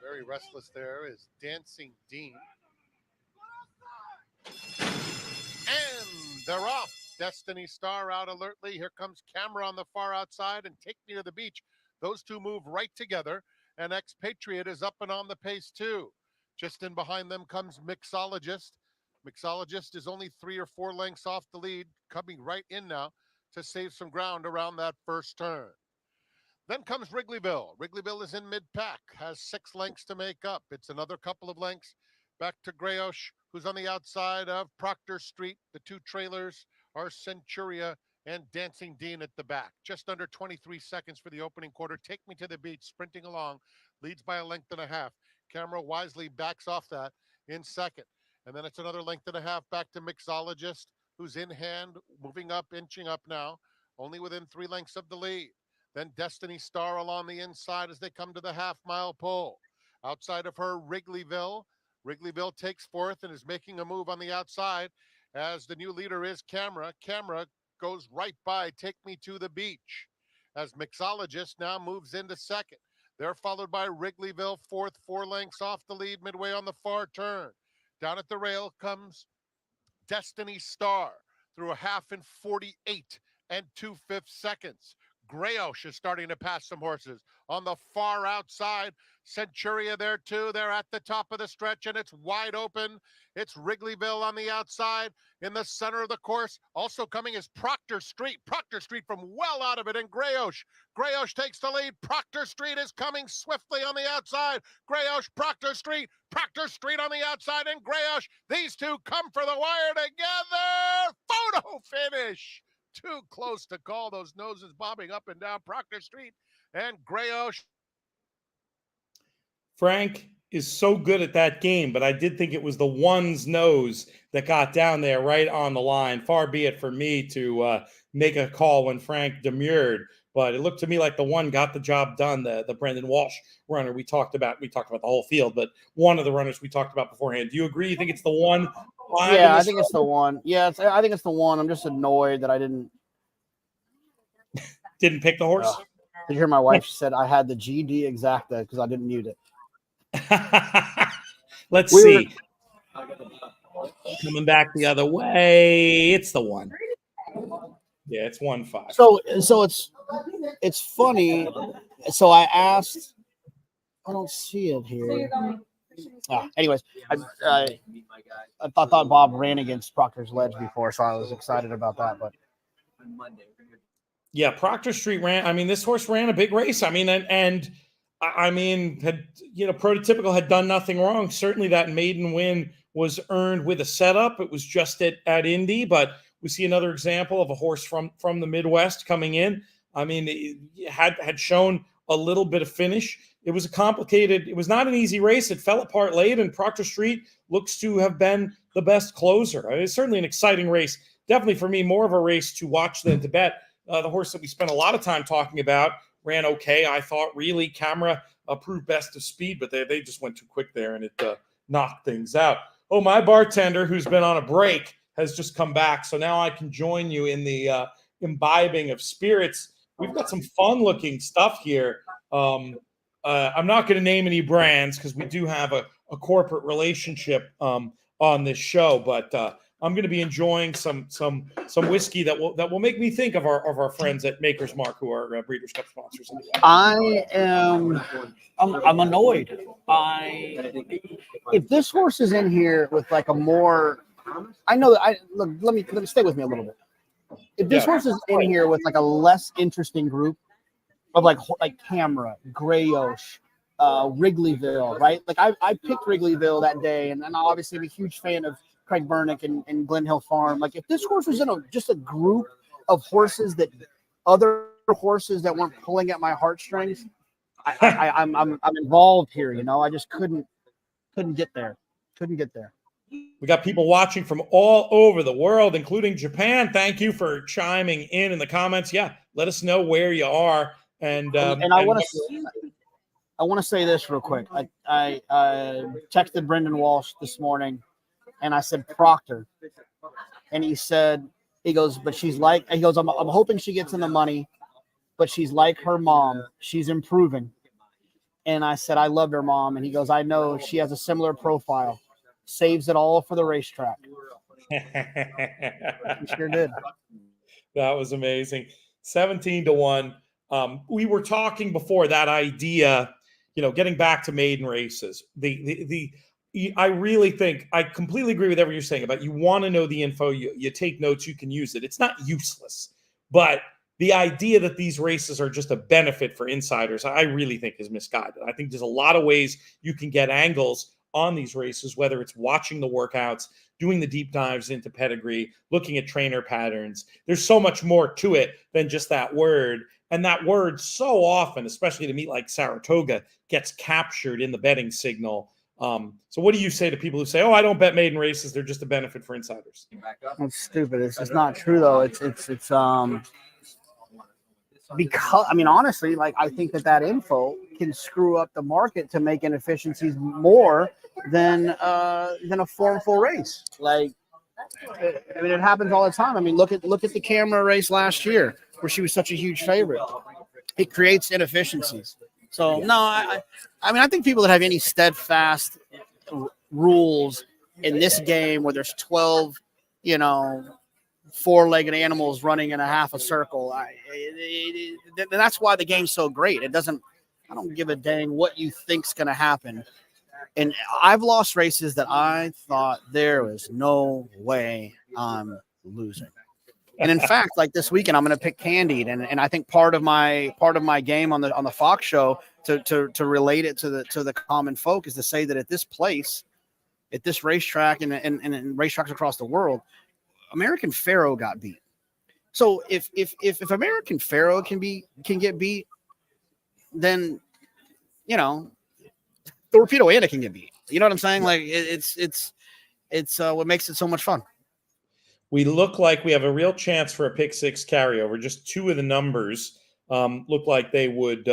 Very restless there is Dancing Dean. And they're off. Destiny Star out alertly. Here comes Camera on the far outside and Take Me to the Beach. Those two move right together. And Expatriate is up and on the pace too. Just in behind them comes Mixologist. Mixologist is only 3 or 4 lengths off the lead, coming right in now to save some ground around that first turn. Then comes Wrigleyville. Wrigleyville is in mid-pack, has 6 lengths to make up. It's another couple of lengths back to Grayosh, who's on the outside of Proctor Street. The 2 trailers are Centuria and Dancing Dean at the back. Just under 23 seconds for the opening quarter. Take Me to the Beach, sprinting along, leads by a length and a half. Camera wisely backs off that in second. And then it's another length and a half back to Mixologist, who's in hand, moving up, inching up now, only within 3 lengths of the lead. Then Destiny Star along the inside as they come to the half-mile pole. Outside of her, Wrigleyville. Wrigleyville takes fourth and is making a move on the outside as the new leader is Camera. Camera goes right by Take Me to the Beach as Mixologist now moves into second. They're followed by Wrigleyville, fourth, 4 lengths off the lead midway on the far turn. Down at the rail comes Destiny Star through a half in 48 2/5 seconds. Grayosh is starting to pass some horses. On the far outside, Centuria there too. They're at the top of the stretch and it's wide open. It's Wrigleyville on the outside. In the center of the course, also coming is Proctor Street. Proctor Street from well out of it and Grayosh. Grayosh takes the lead. Proctor Street is coming swiftly on the outside. Grayosh, Proctor Street on the outside and Grayosh. These two come for the wire together. Photo finish. Too close to call, those noses bobbing up and down Proctor Street and Grayosh. Frank is so good at that game, but I did think it was the one's nose that got down there right on the line. Far be it for me to make a call when Frank demurred, but it looked to me like the one got the job done. The Brendan Walsh runner we talked about the whole field, but one of the runners we talked about beforehand. Do you agree? You think it's the one? Yeah, I think it's the one. Yeah, I think it's the one. I'm just annoyed that I didn't pick the horse. Did you hear my wife? She said I had the GD exacta because I didn't mute it. Let's see. Coming back the other way. It's the one. Yeah, it's 1-5. So it's funny. So I asked. I don't see it here. Anyways, I thought Bob ran against Proctor's Ledge before, so I was excited about that. But yeah, Proctor Street ran. I mean, this horse ran a big race. I mean, and I mean, Prototypical had done nothing wrong. Certainly, that maiden win was earned with a setup. It was just at Indy, but we see another example of a horse from the Midwest coming in. I mean, it had shown a little bit of finish. It was it was not an easy race. It fell apart late, and Proctor Street looks to have been the best closer. I mean, it's certainly an exciting race. Definitely for me, more of a race to watch than to bet. The horse that we spent a lot of time talking about ran okay. I thought really Camera proved best of speed, but they just went too quick there, and it knocked things out. Oh, my bartender, who's been on a break, has just come back. So now I can join you in the imbibing of spirits. We've got some fun-looking stuff here. I'm not going to name any brands because we do have a corporate relationship on this show, but I'm going to be enjoying some whiskey that will make me think of our friends at Maker's Mark, who are Breeders' Cup sponsors. I'm annoyed. If this horse is in here with like a more, I know that let me stay with me a little bit. If this horse is in here with like a less interesting group of like Camera, Grayosh, Wrigleyville, right? Like I picked Wrigleyville that day, and obviously I'm a huge fan of Craig Burnick and Glen Hill Farm. Like if this horse was in just a group of horses that other horses that weren't pulling at my heartstrings, I'm involved here. I just couldn't get there. We got people watching from all over the world, including Japan. Thank you for chiming in the comments. Yeah, let us know where you are. And I want to say this real quick. I texted Brendan Walsh this morning, and I said Proctor, and he goes, but she's like, he goes, I'm hoping she gets in the money, but she's like her mom. She's improving. And I said, I loved her mom. And he goes, I know, she has a similar profile. Saves it all for the racetrack. He sure did. That was amazing. 17-1. We were talking before that idea, getting back to maiden races. I really think I completely agree with everything you're saying about you want to know the info, you take notes, you can use it. It's not useless, but the idea that these races are just a benefit for insiders, I really think is misguided. I think there's a lot of ways you can get angles on these races, whether it's watching the workouts, doing the deep dives into pedigree, looking at trainer patterns. There's so much more to it than just that word. And that word so often, especially to meet like Saratoga, gets captured in the betting signal. So what do you say to people who say, oh, I don't bet maiden races, they're just a benefit for insiders? That's stupid. It's just not true, though. It's because, I mean, honestly, like I think that info can screw up the market to make inefficiencies more than a formful race. Like, I mean, it happens all the time. I mean, look at the Camera race last year where she was such a huge favorite. It creates inefficiencies. So no, I think people that have any steadfast rules in this game where there's 12, four-legged animals running in a half a circle, that's why the game's so great. I don't give a dang what you think's going to happen. And I've lost races that I thought there was no way I'm losing. And in fact, like this weekend, I'm going to pick Candied, and I think part of my game on the Fox show to relate it to the common folk is to say that at this place, at this racetrack and racetracks across the world, American Pharoah got beat. So if American Pharoah can get beat, then torpedo and it can get beat. You know what I'm saying? Like it's what makes it so much fun. We look like we have a real chance for a pick six carryover. Just two of the numbers look like they would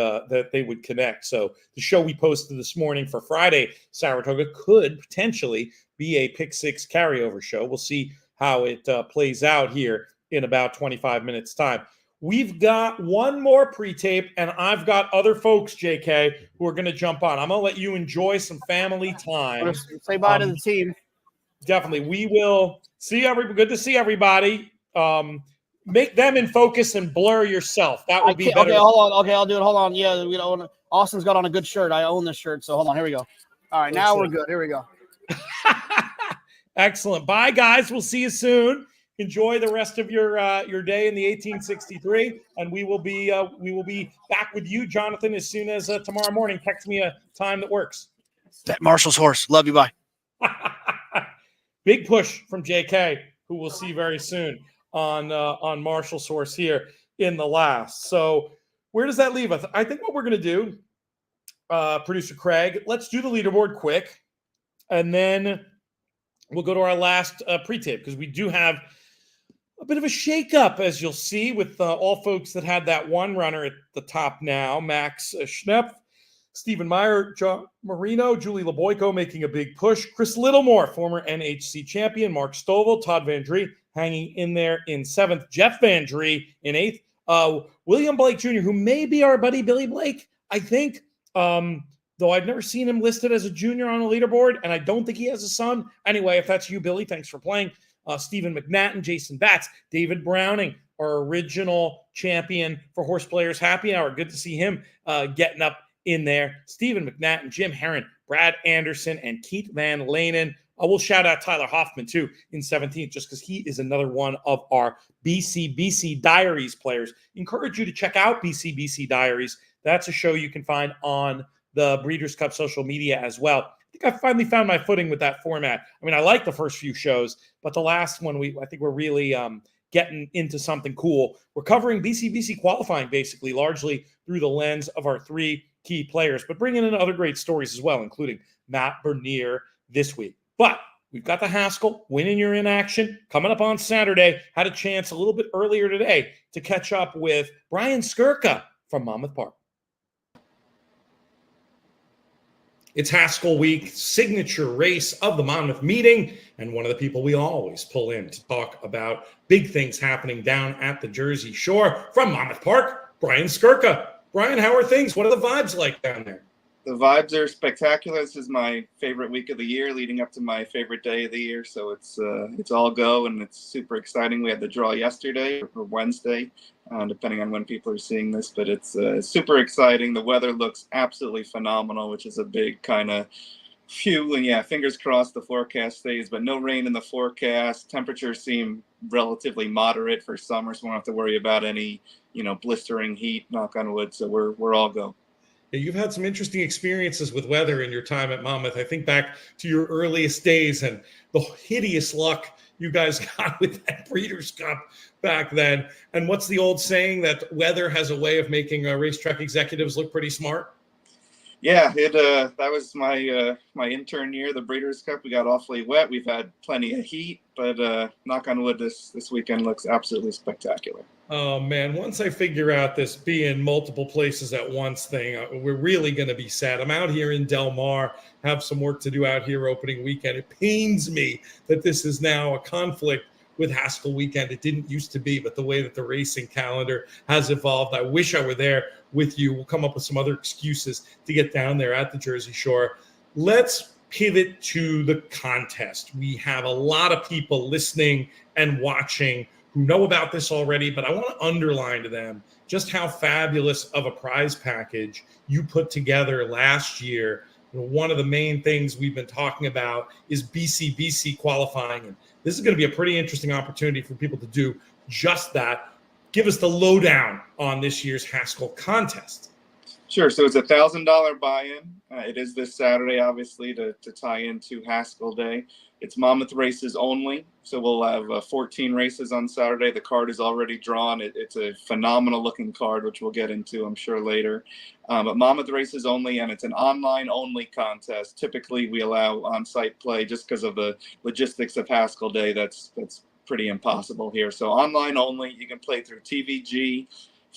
connect. So the show we posted this morning for Friday, Saratoga, could potentially be a pick six carryover show. We'll see how it plays out here in about 25 minutes time. We've got one more pre-tape, and I've got other folks, JK, who are going to jump on. I'm going to let you enjoy some family time. Say bye to the team. Definitely. We will see everybody. Good to see everybody. Make them in focus and blur yourself. That would be better. Okay, hold on. Okay, I'll do it. Hold on. Yeah, Austin's got on a good shirt. I own this shirt, so hold on. Here we go. All right, now we're good. Here we go. Excellent. Bye, guys. We'll see you soon. Enjoy the rest of your day in the 1863, and we will be back with you, Jonathan, as soon as tomorrow morning. Text me a time that works. That Marshall's horse. Love you. Bye. Big push from JK, who we'll see very soon on Marshall's horse here in the last. So where does that leave us? I think what we're going to do, producer Craig, let's do the leaderboard quick, and then we'll go to our last pre-tape, because we do have a bit of a shakeup, as you'll see, with all folks that had that one runner at the top now. Max Schnepp, Stephen Meyer, John Marino, Julie LeBoyko making a big push. Chris Littlemore, former NHC champion. Mark Stovall, Todd Van Dree hanging in there in 7th. Jeff Van Dree in 8th. William Blake Jr., who may be our buddy Billy Blake, I think, though I've never seen him listed as a junior on a leaderboard, and I don't think he has a son. Anyway, if that's you, Billy, thanks for playing. Stephen McNatten, Jason Batts, David Browning, our original champion for HorsePlayers Happy Hour. Good to see him getting up in there. Stephen McNatten, Jim Herron, Brad Anderson, and Keith Van Lanen. I will shout out Tyler Hoffman, too, in 17th, just because he is another one of our BCBC Diaries players. Encourage you to check out BCBC Diaries. That's a show you can find on the Breeders' Cup social media as well. I think I finally found my footing with that format. I mean, I like the first few shows, but the last one, I think we're really getting into something cool. We're covering BCBC qualifying, basically, largely through the lens of our three key players, but bringing in other great stories as well, including Matt Bernier this week. But we've got the Haskell winning your in action coming up on Saturday. Had a chance a little bit earlier today to catch up with Brian Skirka from Monmouth Park. It's Haskell Week, signature race of the Monmouth meeting, and one of the people we always pull in to talk about big things happening down at the Jersey Shore from Monmouth Park, Brian Skirka. Brian, how are things? What are the vibes like down there? The vibes are spectacular. This is my favorite week of the year, leading up to my favorite day of the year. So it's all go, and it's super exciting. We had the draw yesterday or Wednesday, depending on when people are seeing this. But it's super exciting. The weather looks absolutely phenomenal, which is a big kind of phew. And yeah, fingers crossed the forecast stays. But no rain in the forecast. Temperatures seem relatively moderate for summer, so we don't have to worry about any blistering heat. Knock on wood. So we're all go. Yeah, you've had some interesting experiences with weather in your time at Monmouth. I think back to your earliest days and the hideous luck you guys got with that Breeders' Cup back then. And what's the old saying that weather has a way of making racetrack executives look pretty smart? Yeah, that was my intern year, the Breeders' Cup. We got awfully wet. We've had plenty of heat, but knock on wood, this weekend looks absolutely spectacular. Oh, man, once I figure out this being multiple places at once thing, we're really going to be sad. I'm out here in Del Mar, have some work to do out here opening weekend. It pains me that this is now a conflict with Haskell weekend. It didn't used to be, but the way that the racing calendar has evolved, I wish I were there with you. We'll come up with some other excuses to get down there at the Jersey Shore. Let's pivot to the contest. We have a lot of people listening and watching who know about this already, but I want to underline to them just how fabulous of a prize package you put together last year. One of the main things we've been talking about is BCBC qualifying, and this is going to be a pretty interesting opportunity for people to do just that. Give us the lowdown on this year's Haskell contest. Sure. So it's a $1,000 buy-in. It is this Saturday, obviously, to tie into Haskell Day. It's Monmouth races only. So we'll have 14 races on Saturday. The card is already drawn. It's a phenomenal looking card, which we'll get into, I'm sure, later. But Monmouth races only, and it's an online only contest. Typically, we allow on-site play just because of the logistics of Haskell Day. That's pretty impossible here. So online only. You can play through TVG,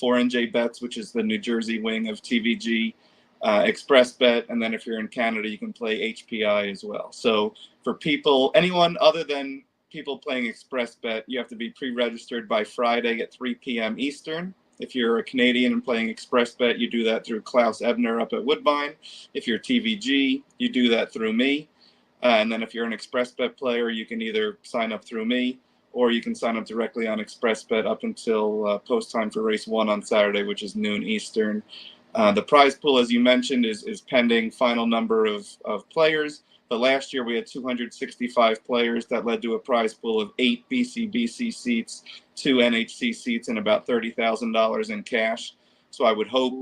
4NJ Bets, which is the New Jersey wing of TVG, Express Bet, and then if you're in Canada, you can play HPI as well. So for anyone other than people playing Express Bet, you have to be pre-registered by Friday at 3 p.m. Eastern. If you're a Canadian and playing Express Bet, you do that through Klaus Ebner up at Woodbine. If you're TVG, you do that through me. And then if you're an Express Bet player, you can either sign up through me, or you can sign up directly on Express Bet up until post time for race 1 on Saturday, which is noon Eastern. The prize pool, as you mentioned, is pending final number of players. But last year we had 265 players. That led to a prize pool of 8 BCBC seats, 2 NHC seats, and about $30,000 in cash. So I would hope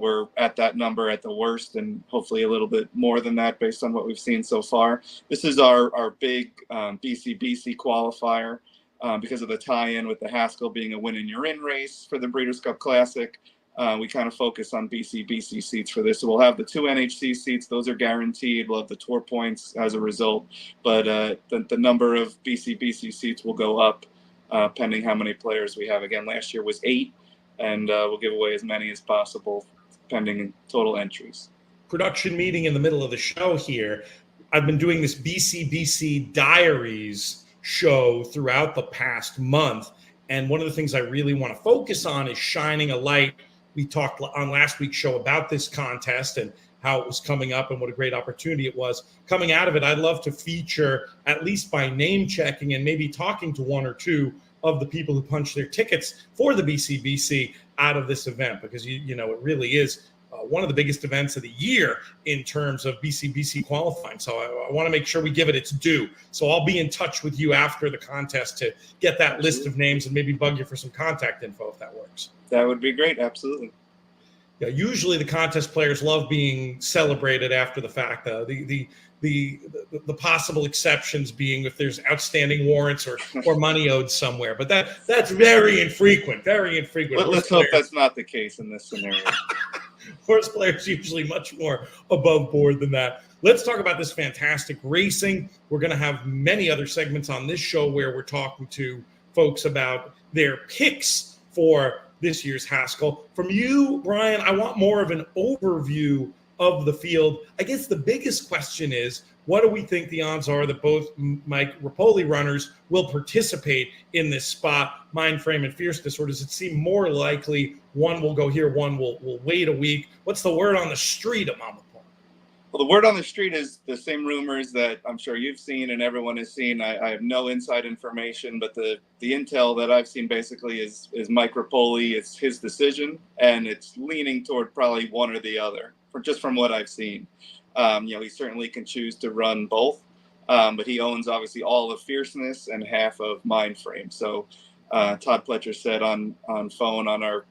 we're at that number at the worst, and hopefully a little bit more than that based on what we've seen so far. This is our big BCBC qualifier because of the tie-in with the Haskell being a win and you're in race for the Breeders' Cup Classic. We kind of focus on BCBC seats for this. So we'll have the 2 NHC seats. Those are guaranteed. We'll have the tour points as a result. But the number of BCBC seats will go up pending how many players we have. Again, last year was 8. And we'll give away as many as possible pending total entries. Production meeting in the middle of the show here. I've been doing this BCBC Diaries show throughout the past month. And one of the things I really want to focus on is shining a light. We talked on last week's show about this contest and how it was coming up and what a great opportunity it was. Coming out of it, I'd love to feature, at least by name checking and maybe talking to one or two of the people who punched their tickets for the BCBC out of this event, because you know it really is one of the biggest events of the year in terms of BCBC qualifying. So I want to make sure we give it its due. So I'll be in touch with you after the contest to get that list of names and maybe bug you for some contact info if that works. That would be great. Absolutely. Yeah, usually the contest players love being celebrated after the fact. The possible exceptions being if there's outstanding warrants or money owed somewhere, but that's very infrequent. Very infrequent. Let's hope that's not the case in this scenario. Horse players usually much more above board than that. Let's talk about this fantastic racing. We're going to have many other segments on this show where we're talking to folks about their picks for this year's Haskell. From you, Brian, I want more of an overview of the field. I guess the biggest question is, what do we think the odds are that both Mike Rapoli runners will participate in this spot, Mind Frame and Fierceness, or does it seem more likely one will go here, one will wait a week? What's the word on the street at Monmouth Park? Well, the word on the street is the same rumors that I'm sure you've seen and everyone has seen. I have no inside information, but the intel that I've seen basically is Mike Rapoli. It's his decision, and it's leaning toward probably one or the other, just from what I've seen. He certainly can choose to run both, but he owns obviously all of Fierceness and half of Mind Frame. So Todd Pletcher said on phone on our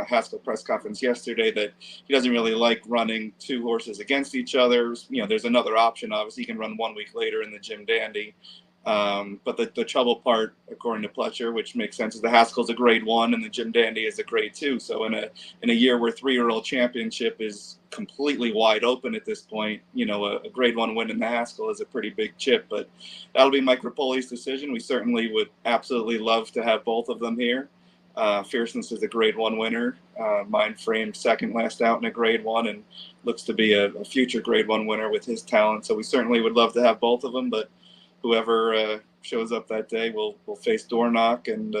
Haskell press conference yesterday that he doesn't really like running 2 horses against each other. There's another option. Obviously, he can run 1 week later in the Jim Dandy. But the trouble part, according to Pletcher, which makes sense, is the Haskell's a grade 1 and the Jim Dandy is a grade 2. So in a year where 3-year-old championship is completely wide open at this point, a grade 1 win in the Haskell is a pretty big chip. But that'll be Mike Rapoli's decision. We certainly would absolutely love to have both of them here. Fierceness is a grade 1 winner. Mind Frame second last out in a grade 1 and looks to be a future grade 1 winner with his talent. So we certainly would love to have both of them, but whoever shows up that day will face Dornock and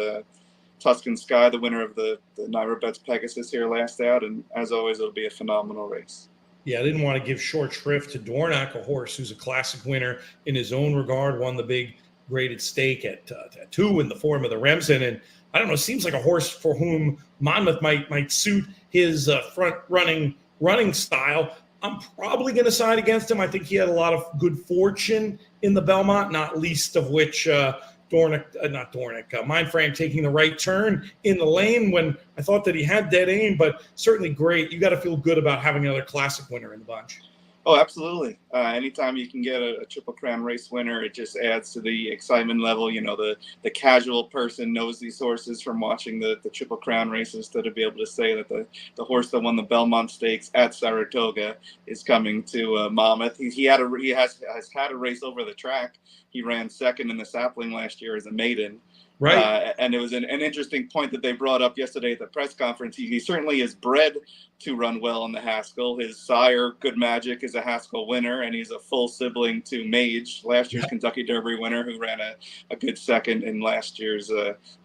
Tuscan Sky, the winner of the Naira Bets Pegasus here last out. And as always, it'll be a phenomenal race. Yeah, I didn't want to give short shrift to Dornock, a horse who's a classic winner in his own regard, won the big graded stake at 2 in the form of the Remsen. And I don't know, it seems like a horse for whom Monmouth might suit his front running style. I'm probably going to side against him. I think he had a lot of good fortune in the Belmont, not least of which Mind Frame taking the right turn in the lane when I thought that he had dead aim, but certainly great. You got to feel good about having another classic winner in the bunch. Oh, absolutely. Anytime you can get a Triple Crown race winner, it just adds to the excitement level. You know, the casual person knows these horses from watching the Triple Crown races, to be able to say that the horse that won the Belmont Stakes at Saratoga is coming to Monmouth. He has had a race over the track. He ran second in the Sapling last year as a maiden. Right. And it was an interesting point that they brought up yesterday at the press conference. He certainly is bred to run well in the Haskell. His sire, Good Magic, is a Haskell winner, and he's a full sibling to Mage, last year's Kentucky Derby winner, who ran a good second in last year's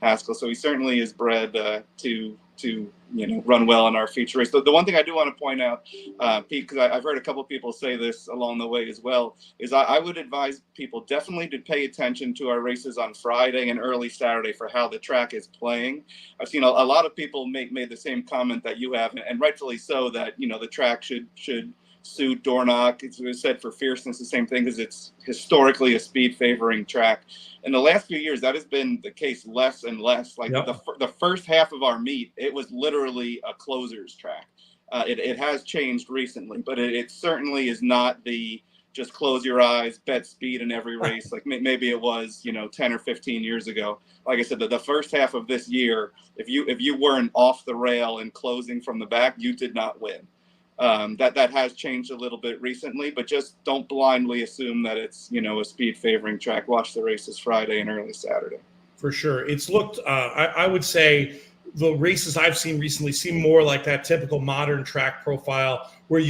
Haskell. So he certainly is bred to run well in our feature race. The one thing I do want to point out, Pete, because I've heard a couple of people say this along the way as well, is I would advise people definitely to pay attention to our races on Friday and early Saturday for how the track is playing. I've seen a lot of people made the same comment that you have, and rightfully so, that the track should suit Dornoch. It was said for Fierceness the same thing, because it's historically a speed favoring track. In the last few years, that has been the case less and less. Like the first half of our meet, it was literally a closer's track. It has changed recently, but it certainly is not the just close your eyes, bet speed in every race. Like maybe it was 10 or 15 years ago. Like I said, the first half of this year, if you weren't off the rail and closing from the back, you did not win. That has changed a little bit recently, but just don't blindly assume that it's a speed favoring track. Watch the races Friday and early Saturday. For sure. It's looked, I would say the races I've seen recently seem more like that typical modern track profile, where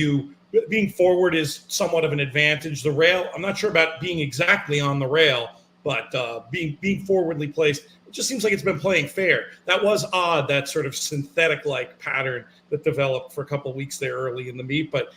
being forward is somewhat of an advantage. The rail, I'm not sure about being exactly on the rail, but being forwardly placed, it just seems like it's been playing fair. That was odd, that sort of synthetic-like pattern that developed for a couple of weeks there early in the meet. But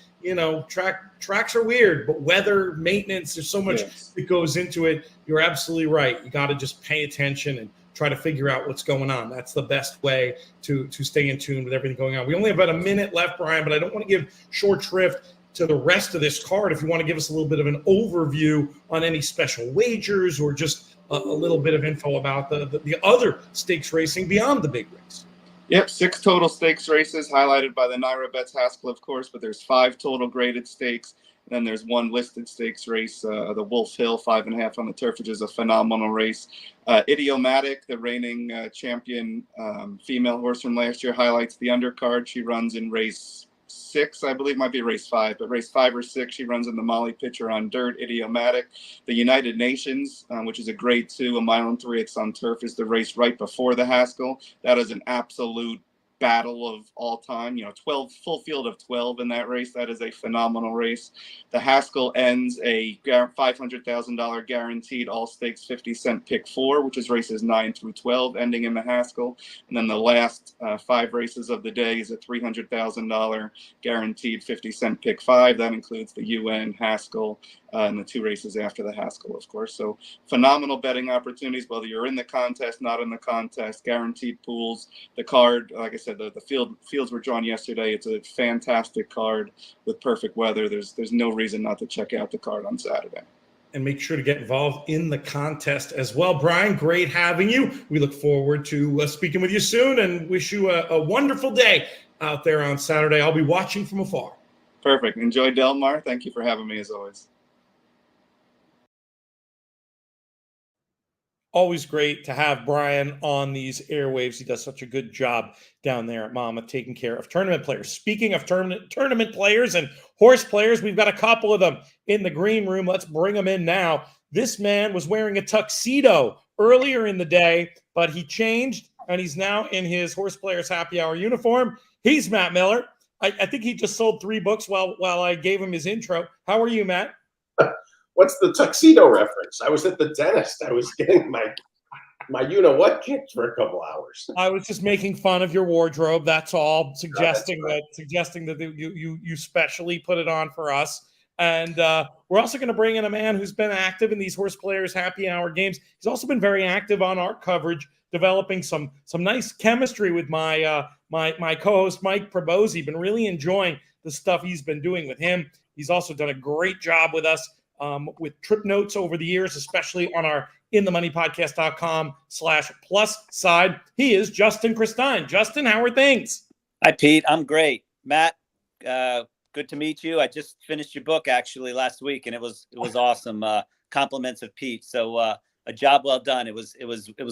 tracks are weird, but weather, maintenance, there's so much that goes into it. You're absolutely right. You got to just pay attention and try to figure out what's going on. That's the best way to stay in tune with everything going on. We only have about a minute left, Brian, but I don't want to give short shrift to the rest of this card. If you want to give us a little bit of an overview on any special wagers, or just a little bit of info about the other stakes racing beyond the big race. Yep, 6 total stakes races, highlighted by the Naira Bets Haskell, of course, but there's 5 total graded stakes. And then there's 1 listed stakes race, the Wolf Hill 5.5 on the turf, which is a phenomenal race. Idiomatic, the reigning champion female horse from last year, highlights the undercard. She runs in race 6, I believe, might be race 5, but race 5 or 6, she runs in the Molly Pitcher on dirt. Idiomatic. The United Nations, which is a grade 2, a mile and 3/8 on turf, is the race right before the Haskell. That is an absolute battle of all time. 12 full field of 12 in that race. That is a phenomenal race. The Haskell ends a $500,000 guaranteed all stakes 50-cent pick 4, which is races 9 through 12, ending in the Haskell. And then the last 5 races of the day is a $300,000 guaranteed 50-cent pick 5. That includes the UN, Haskell, and the 2 races after the Haskell, of course. So phenomenal betting opportunities, whether you're in the contest, not in the contest, guaranteed pools. The card, like I said, the fields were drawn yesterday. It's a fantastic card with perfect weather. There's no reason not to check out the card on Saturday. And make sure to get involved in the contest as well. Brian, great having you. We look forward to speaking with you soon, and wish you a wonderful day out there on Saturday. I'll be watching from afar. Perfect. Enjoy Del Mar. Thank you for having me, as always. Always great to have Brian on these airwaves. He does such a good job down there at Monmouth, taking care of tournament players. Speaking of tournament players and horse players, we've got a couple of them in the green room. Let's bring them in now. This man was wearing a tuxedo earlier in the day, but he changed, and he's now in his HorsePlayers Happy Hour uniform. He's Matt Miller. I think he just sold 3 books while I gave him his intro. How are you, Matt? What's the tuxedo reference? I was at the dentist. I was getting my you-know-what kicked for a couple hours. I was just making fun of your wardrobe. That's all. Suggesting that you specially put it on for us. And we're also going to bring in a man who's been active in these HorsePlayers Happy Hour games. He's also been very active on our coverage, developing some nice chemistry with my my co-host Mike Probozzi. Been really enjoying the stuff he's been doing with him. He's also done a great job with us. With trip notes over the years, especially on our inthemoneypodcast.com/plus side. He is Justin Christein. Justin, how are things? Hi, Pete. I'm great. Matt, good Good to meet you. I just finished your book actually last week, and it was awesome. Compliments of Pete. So a job well done. It was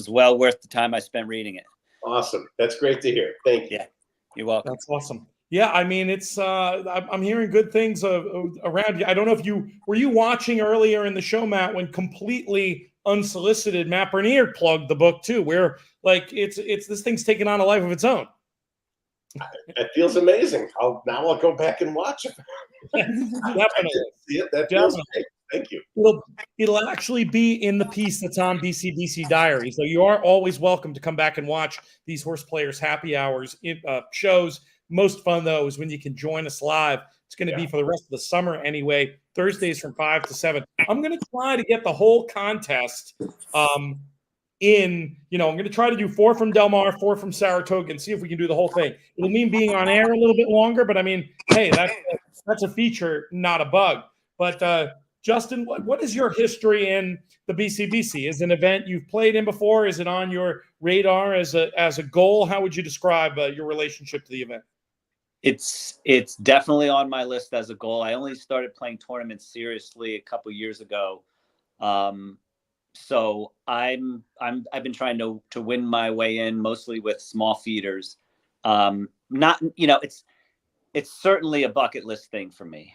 well worth the time I spent reading it. Awesome. That's great to hear. Thank you. Yeah, you're welcome. That's awesome. Yeah, I mean, it's I'm hearing good things around you. I don't know if were you watching earlier in the show, Matt, when completely unsolicited Matt Bernier plugged the book too, where like it's this thing's taking on a life of its own. It feels amazing. I'll go back and watch it. Definitely. See it. That feels great. Thank you. It'll actually be in the piece that's on BCBC Diary. So you are always welcome to come back and watch these HorsePlayers Happy Hours shows. Most fun, though, is when you can join us live. It's going to be for the rest of the summer anyway, Thursdays from 5 to 7. I'm going to try to get the whole contest I'm going to try to do 4 from Del Mar, 4 from Saratoga, and see if we can do the whole thing. It'll mean being on air a little bit longer, but I mean, hey, that's a feature, not a bug. But Justin, what is your history in the BCBC? Is it an event you've played in before? Is it on your radar as a goal? How would you describe your relationship to the event? It's definitely on my list as a goal. I only started playing tournaments seriously a couple years ago. So I've been trying to win my way in mostly with small feeders. It's certainly a bucket list thing for me.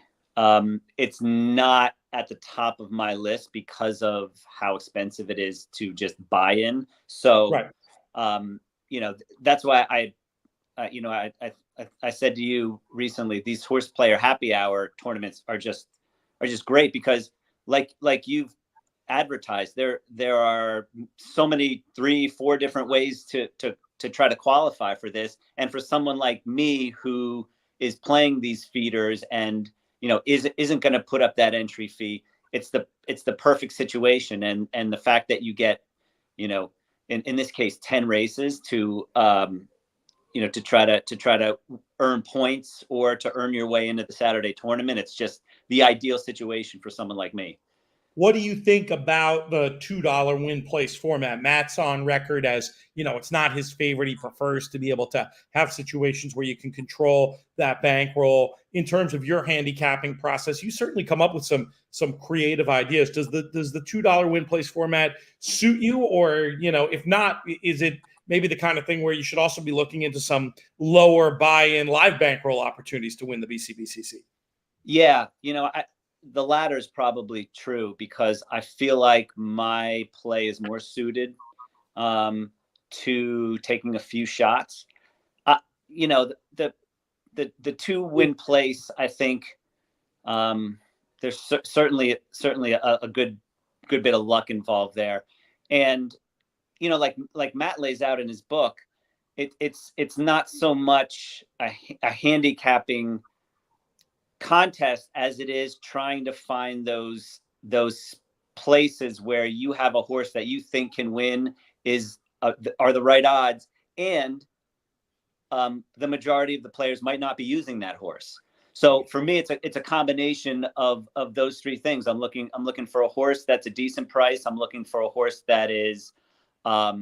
It's not at the top of my list because of how expensive it is to just buy in. So, that's why I said to you recently, these HorsePlayer Happy Hour tournaments are just great because like you've advertised, there are so many 3-4 different ways to try to qualify for this. And for someone like me who is playing these feeders and isn't going to put up that entry fee, it's the perfect situation. And the fact that you get, in this case, 10 races to try to earn points or to earn your way into the Saturday tournament, it's just the ideal situation for someone like me. What do you think about the $2 win place format? Matt's on record as, it's not his favorite. He prefers to be able to have situations where you can control that bankroll. In terms of your handicapping process, you certainly come up with some creative ideas. Does the $2 win place format suit you? Or, if not, is it maybe the kind of thing where you should also be looking into some lower buy-in live bankroll opportunities to win the BCBCC? Yeah, the latter is probably true because I feel like my play is more suited to taking a few shots. The 2 win place, I think there's certainly a good bit of luck involved there. And, like Matt lays out in his book, it's not so much a handicapping contest as it is trying to find those places where you have a horse that you think can win are the right odds, and the majority of the players might not be using that horse. So for me, it's a combination of those 3 things. I'm looking for a horse that's a decent price. I'm looking for a horse that is got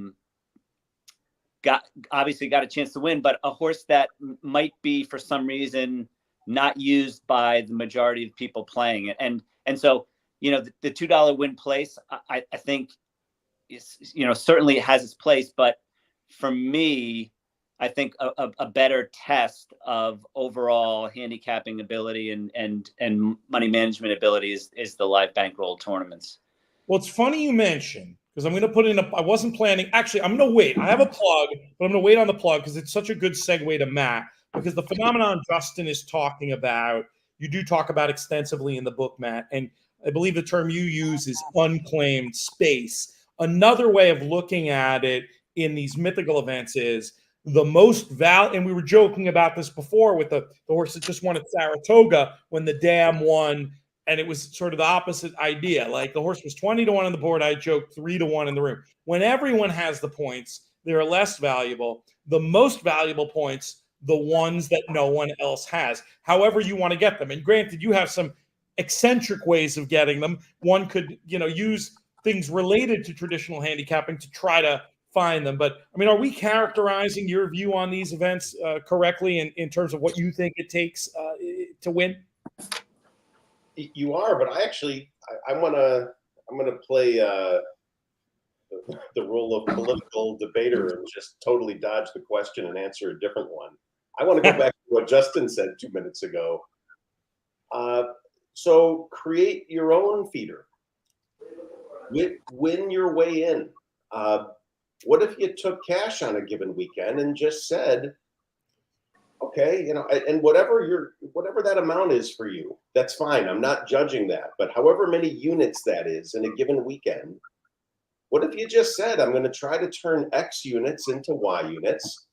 a chance to win, but a horse that might be for some reason not used by the majority of people playing it. And so, the $2 win place, I think is, certainly has its place, but for me, I think a better test of overall handicapping ability and money management ability is the live bankroll tournaments. Well, it's funny you mentioned, because I'm going to put in I wasn't planning. Actually, I'm going to wait. I have a plug, but I'm going to wait on the plug because it's such a good segue to Matt. Because the phenomenon Justin is talking about, you do talk about extensively in the book, Matt, and I believe the term you use is unclaimed space. Another way of looking at it in these mythical events is the most value, and we were joking about this before with the horse that just won at Saratoga when the dam won, and it was sort of the opposite idea. Like the horse was 20-1 on the board, I joked 3-1 in the room. When everyone has the points, they're less valuable. The most valuable points, the ones that no one else has, however you want to get them. And granted, you have some eccentric ways of getting them. One could, use things related to traditional handicapping to try to find them. But I mean, are we characterizing your view on these events correctly in terms of what you think it takes to win? You are, but I actually I'm gonna play the role of political debater and just totally dodge the question and answer a different one. I want to go back to what Justin said 2 minutes ago. So create your own feeder. Win your way in. What if you took cash on a given weekend and just said, okay, and whatever that amount is for you, that's fine. I'm not judging that. But however many units that is in a given weekend, what if you just said, I'm going to try to turn X units into Y units?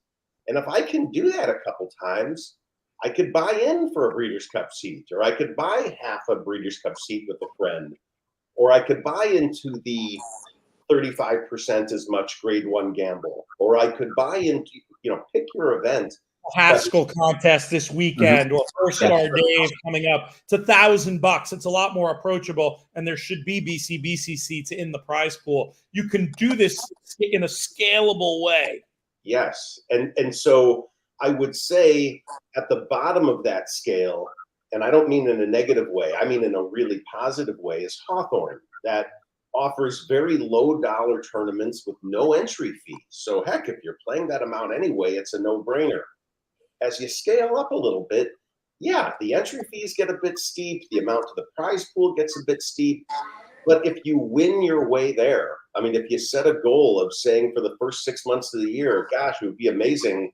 And if I can do that a couple times, I could buy in for a Breeders' Cup seat, or I could buy half a Breeders' Cup seat with a friend, or I could buy into the 35% as much grade 1 gamble, or I could buy into, pick your event. Haskell contest this weekend, or First Star Days coming up. It's $1,000. It's a lot more approachable, and there should be BC seats in the prize pool. You can do this in a scalable way. Yes, and so I would say at the bottom of that scale, and I don't mean in a negative way, I mean in a really positive way, is Hawthorne, that offers very low dollar tournaments with no entry fees. So heck, if you're playing that amount anyway, it's a no-brainer. As you scale up a little bit, yeah, the entry fees get a bit steep, the amount to the prize pool gets a bit steep, but if you win your way there, I mean, if you set a goal of saying for the first 6 months of the year, gosh, it would be amazing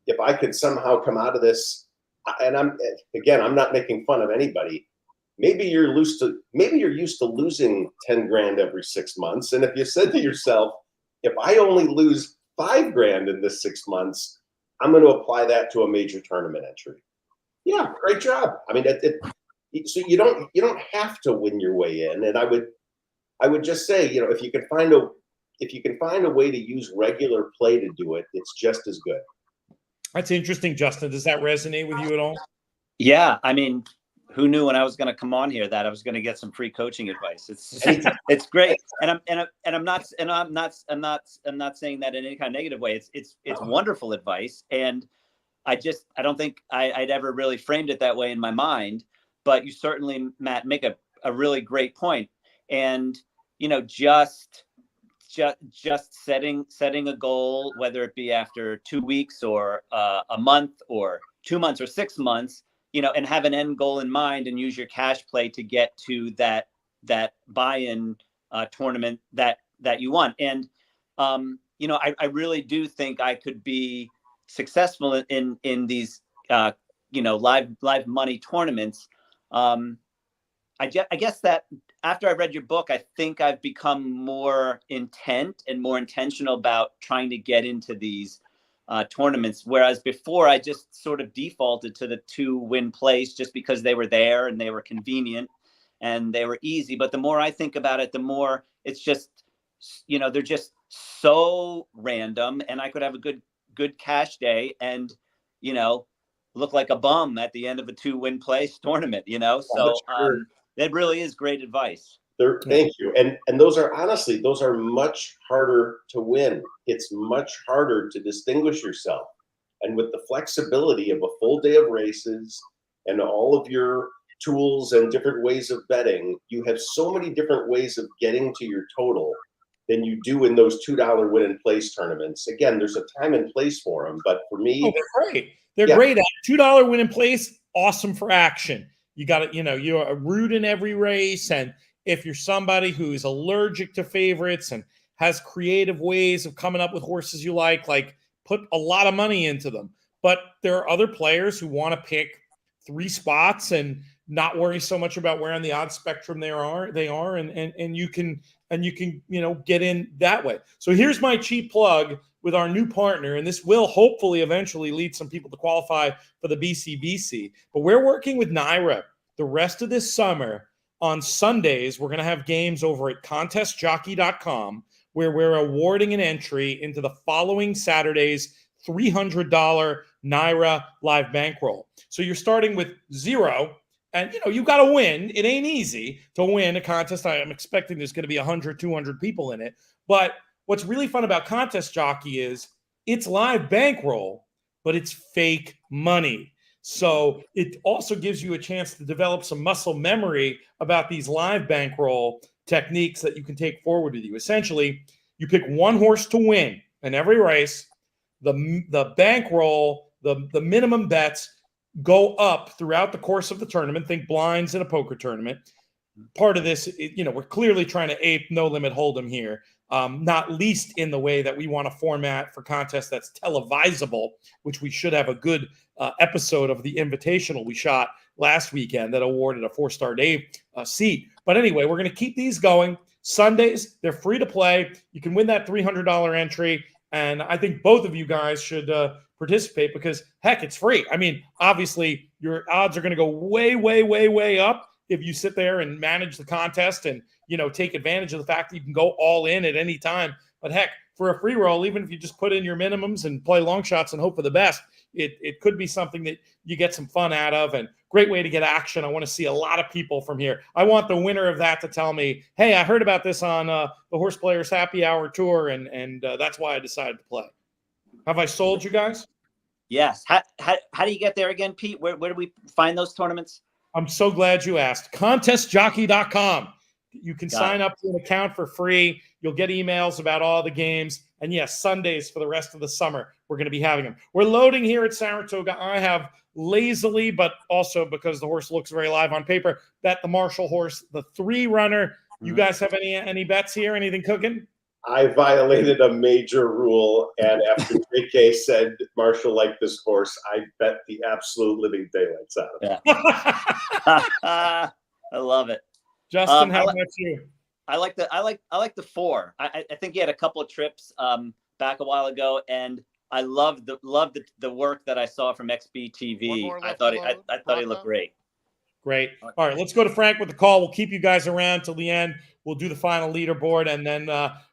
if I could somehow come out of this, and I'm not making fun of anybody. Maybe you're used to losing 10 grand every 6 months. And if you said to yourself, if I only lose 5 grand in this 6 months, I'm going to apply that to a major tournament entry. Yeah, great job. I mean, so you don't have to win your way in. And I would just say, if you can find a way to use regular play to do it, it's just as good. That's interesting, Justin. Does that resonate with you at all? Yeah, I mean, who knew when I was going to come on here that I was going to get some free coaching advice? It's great, and I'm not saying that in any kind of negative way. It's wonderful advice, and I don't think I'd ever really framed it that way in my mind. But you certainly, Matt, make a really great point, and just setting a goal, whether it be after 2 weeks or a month or 2 months or 6 months, and have an end goal in mind and use your cash play to get to that buy-in tournament that you want. And I really do think I could be successful in these live money tournaments. I guess that after I read your book, I think I've become more intent and more intentional about trying to get into these tournaments. Whereas before, I just sort of defaulted to the 2-win plays just because they were there and they were convenient and they were easy. But the more I think about it, the more it's just, they're just so random, and I could have a good cash day and, look like a bum at the end of a 2-win place tournament, So that really is great advice. Thank you. And those are much harder to win. It's much harder to distinguish yourself. And with the flexibility of a full day of races and all of your tools and different ways of betting, you have so many different ways of getting to your total than you do in those $2 win and place tournaments. Again, there's a time and place for them, but for me, they're great. They're great at $2 win and place. Awesome for action. You got to, you're a root in every race. And if you're somebody who is allergic to favorites and has creative ways of coming up with horses you like put a lot of money into them. But there are other players who want to pick 3 spots and not worry so much about where on the odds spectrum they are, and you can get in that way. So here's my cheap plug with our new partner, and this will hopefully eventually lead some people to qualify for the BCBC. But we're working with NYRA the rest of this summer. On Sundays, we're going to have games over at contestjockey.com where we're awarding an entry into the following Saturday's $300 NYRA live bankroll. So you're starting with 0, and you got to win. It ain't easy to win a contest. I'm expecting there's going to be 100, 200 people in it. But what's really fun about Contest Jockey is it's live bankroll, but it's fake money. So it also gives you a chance to develop some muscle memory about these live bankroll techniques that you can take forward with you. Essentially, you pick one horse to win in every race. The bankroll, the minimum bets go up throughout the course of the tournament. Think blinds in a poker tournament. Part of this, we're clearly trying to ape no limit hold'em here, not least in the way that we want a format for contests that's televisable, which we should have a good episode of the Invitational we shot last weekend that awarded a 4-star Dave seat. But anyway, we're going to keep these going. Sundays, they're free to play. You can win that $300 entry. And I think both of you guys should participate because, heck, it's free. I mean, obviously, your odds are going to go way, way, way, way up if you sit there and manage the contest and, take advantage of the fact that you can go all in at any time. But heck, for a free roll, even if you just put in your minimums and play long shots and hope for the best, it could be something that you get some fun out of, and great way to get action. I want to see a lot of people from here. I want the winner of that to tell me, hey, I heard about this on the HorsePlayers Happy Hour tour, and that's why I decided to play. Have I sold you guys? Yes. How do you get there again, Pete? Where do we find those tournaments? I'm so glad you asked. Contestjockey.com. You can sign up to an account for free. You'll get emails about all the games. And yes, Sundays for the rest of the summer, we're going to be having them. We're loading here at Saratoga. I have lazily, but also because the horse looks very live on paper, bet the Marshall horse, the 3-runner. You guys have any bets here? Anything cooking? I violated a major rule, and after JK said Marshall liked this horse, I bet the absolute living daylights out of it. Yeah. I love it. Justin, how about you? I like the 4. I think he had a couple of trips back a while ago, and I loved the work that I saw from XB TV. I thought he looked great. Great. All right, let's go to Frank with the call. We'll keep you guys around till the end. We'll do the final leaderboard, and then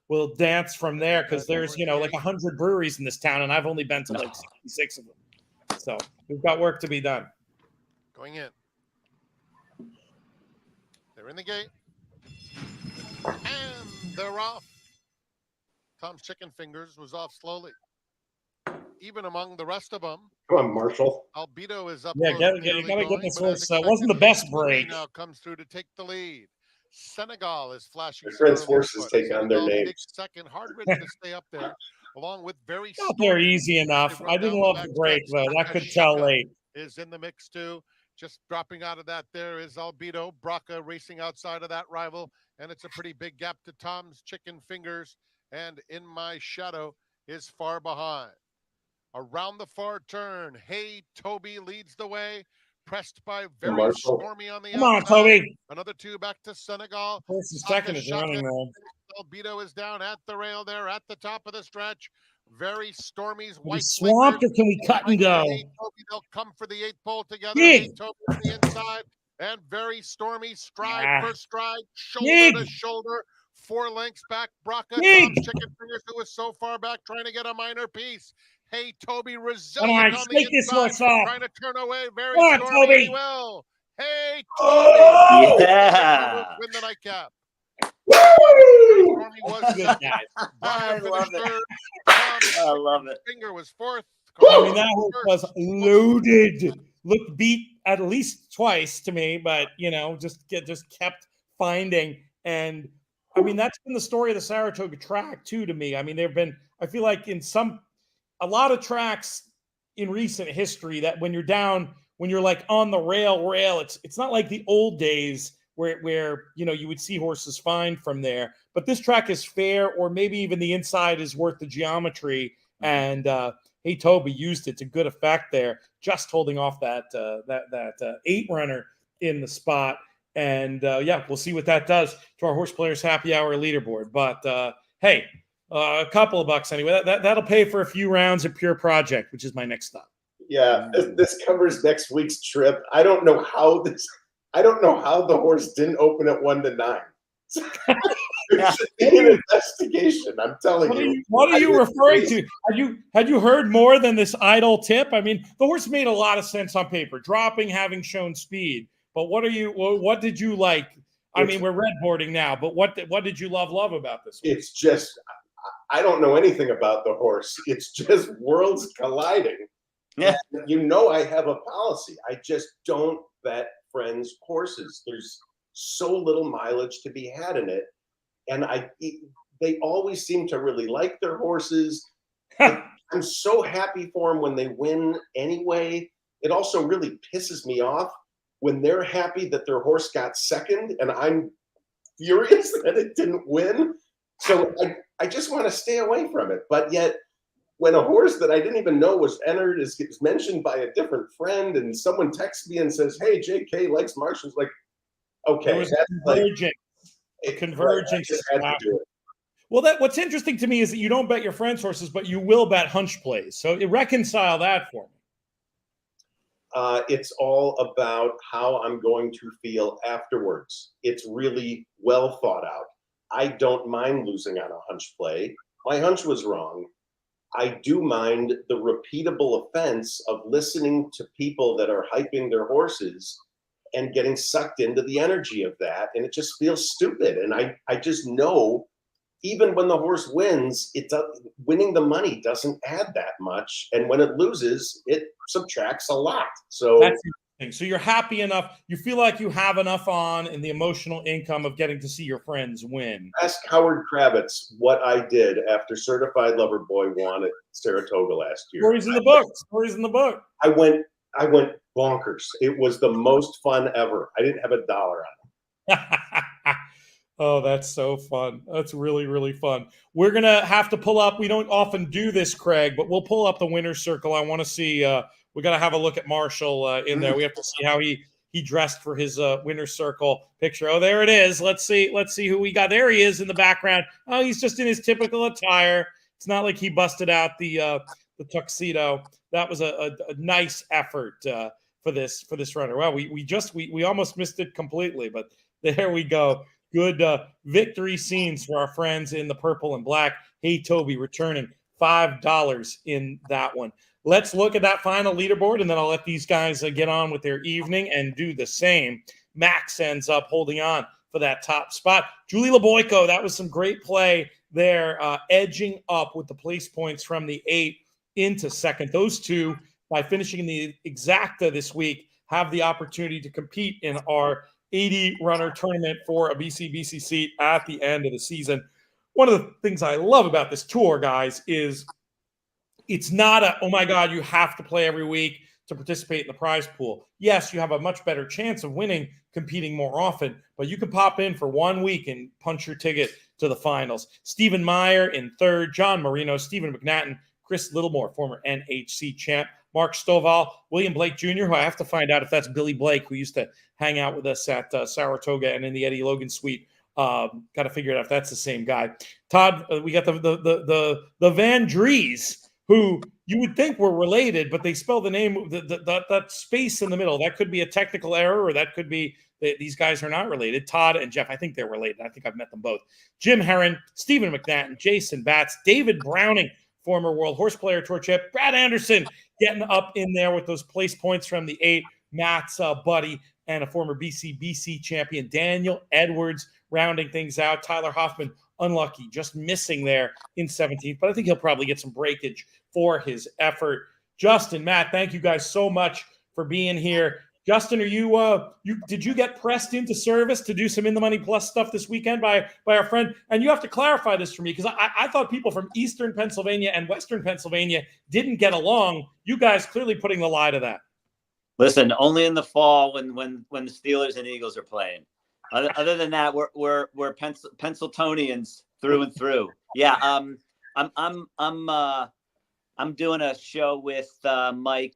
we'll dance from there because there's like 100 breweries in this town, and I've only been to like 66 of them. So we've got work to be done. Going in. They're in the gate. And they're off. Tom's Chicken Fingers was off slowly. Even among the rest of them. Come on, Marshall. Albedo is up. Yeah, you gotta get this horse. Wasn't the best break. Now comes through to take the lead. Senegal is flashing. My friends' horses take on their names. Second, Hardridge to stay up there, along with very. Got there easy enough. I didn't love the break though. That could tell late. Is in the mix too. Just dropping out of that there is Albedo. Braca racing outside of that rival, and it's a pretty big gap to Tom's Chicken Fingers. And In My Shadow is far behind. Around the far turn, Hey Toby leads the way, pressed by Very Stormy on the outside. Come on, Toby. Another 2 back to Senegal. First and second is running though. Albedo is down at the rail there at the top of the stretch. Very Stormy's Are we white swamped, or can we cut and go? They'll come for the 8th pole together. Hey Toby on the inside, and Very Stormy stride for stride, shoulder to shoulder. 4 lengths back, Braca, Tom's Chicken Fingers, who was so far back trying to get a minor piece. Hey, Toby, resilient on the inside, trying to turn away. Very Stormy will. Hey, Toby. Yeah. Win the nightcap. Stormy was good, guys. I love it. I love it. Finger was 4th. I mean, that horse was loaded. Looked beat at least twice to me, but just kept finding. And I mean, that's been the story of the Saratoga track too to me. I mean, I feel like a lot of tracks in recent history that when you're like on the rail, it's not like the old days where you would see horses fine from there. But this track is fair, or maybe even the inside is worth the geometry. And Hey Toby used it to good effect there, just holding off that 8-runner in the spot. And we'll see what that does to our HorsePlayers Happy Hour leaderboard. But hey, a couple of bucks anyway. That'll pay for a few rounds of Pure Project, which is my next stop. Yeah, this covers next week's trip. I don't know how the horse didn't open at 1-9. It should be an investigation. I'm telling you. What are you referring to? Had you heard more than this idle tip? I mean, the horse made a lot of sense on paper, dropping, having shown speed. But what did you like? I mean, we're redboarding now, but what did you love about this horse? It's just, I don't know anything about the horse. It's just worlds colliding. Yeah. And you know I have a policy. I just don't bet friends' horses. There's so little mileage to be had in it. And they always seem to really like their horses. I'm so happy for them when they win anyway. It also really pisses me off when they're happy that their horse got second and I'm furious that it didn't win. So I just want to stay away from it. But yet, when a horse that I didn't even know was entered is mentioned by a different friend and someone texts me and says, hey, JK likes Marshall's, like, okay. That's converging. Like, Converging. Right, well, what's interesting to me is that you don't bet your friends' horses, but you will bet hunch plays. So reconcile that for me. It's all about how I'm going to feel afterwards. It's really well thought out. I don't mind losing on a hunch play. My hunch was wrong. I do mind the repeatable offense of listening to people that are hyping their horses and getting sucked into the energy of that. And it just feels stupid. And I just know, even when the horse wins, winning the money doesn't add that much. And when it loses, it subtracts a lot. So that's interesting. So you're happy enough. You feel like you have enough on in the emotional income of getting to see your friends win. Ask Howard Kravitz what I did after Certified Lover Boy won at Saratoga last year. Stories in the book. Stories in the book. I went bonkers. It was the most fun ever. I didn't have $1 on it. Oh, that's so fun. That's really, really fun. We're going to have to pull up. We don't often do this, Craig, but we'll pull up the winner's circle. I want to see, we got to have a look at Marshall in there. We have to see how he dressed for his winner's circle picture. Oh, there it is. Let's see who we got. There he is in the background. Oh, he's just in his typical attire. It's not like he busted out the tuxedo. That was a nice effort for this runner. Well, we almost missed it completely, but there we go. Good victory scenes for our friends in the purple and black. Hey, Toby, returning $5 in that one. Let's look at that final leaderboard, and then I'll let these guys get on with their evening and do the same. Max ends up holding on for that top spot. Julie Leboyko, that was some great play there, edging up with the place points from the 8 into second. Those two, by finishing in the exacta this week, have the opportunity to compete in our 80-runner tournament for a BCBC seat at the end of the season. One of the things I love about this tour, guys, is it's not oh my God, you have to play every week to participate in the prize pool. Yes, you have a much better chance of winning competing more often, but you can pop in for 1 week and punch your ticket to the finals. Stephen Meyer in third, John Marino, Stephen McNatton, Chris Littlemore, former NHC champ, Mark Stovall, William Blake Jr., who I have to find out if that's Billy Blake, who used to hang out with us at Saratoga and in the Eddie Logan suite. Got to figure out if that's the same guy. Todd, we got the Van Dries, who you would think were related, but they spell the name, that space in the middle. That could be a technical error, or that could be these guys are not related. Todd and Jeff, I think they're related. I think I've met them both. Jim Herron, Stephen McNatton, Jason Batts, David Browning, former World Horse Player Tour champ, Brad Anderson getting up in there with those place points from the 8, Matt's buddy, and a former BCBC champion, Daniel Edwards, rounding things out. Tyler Hoffman, unlucky, just missing there in 17th, but I think he'll probably get some breakage for his effort. Justin, Matt, thank you guys so much for being here. Justin, are did you get pressed into service to do some In the Money Plus stuff this weekend by our friend? And you have to clarify this for me, because I thought people from Eastern Pennsylvania and Western Pennsylvania didn't get along. You guys clearly putting the lie to that. Listen, only in the fall when the Steelers and Eagles are playing. Other than that, we're Pennsyltonians through and through. Yeah, I'm doing a show with Mike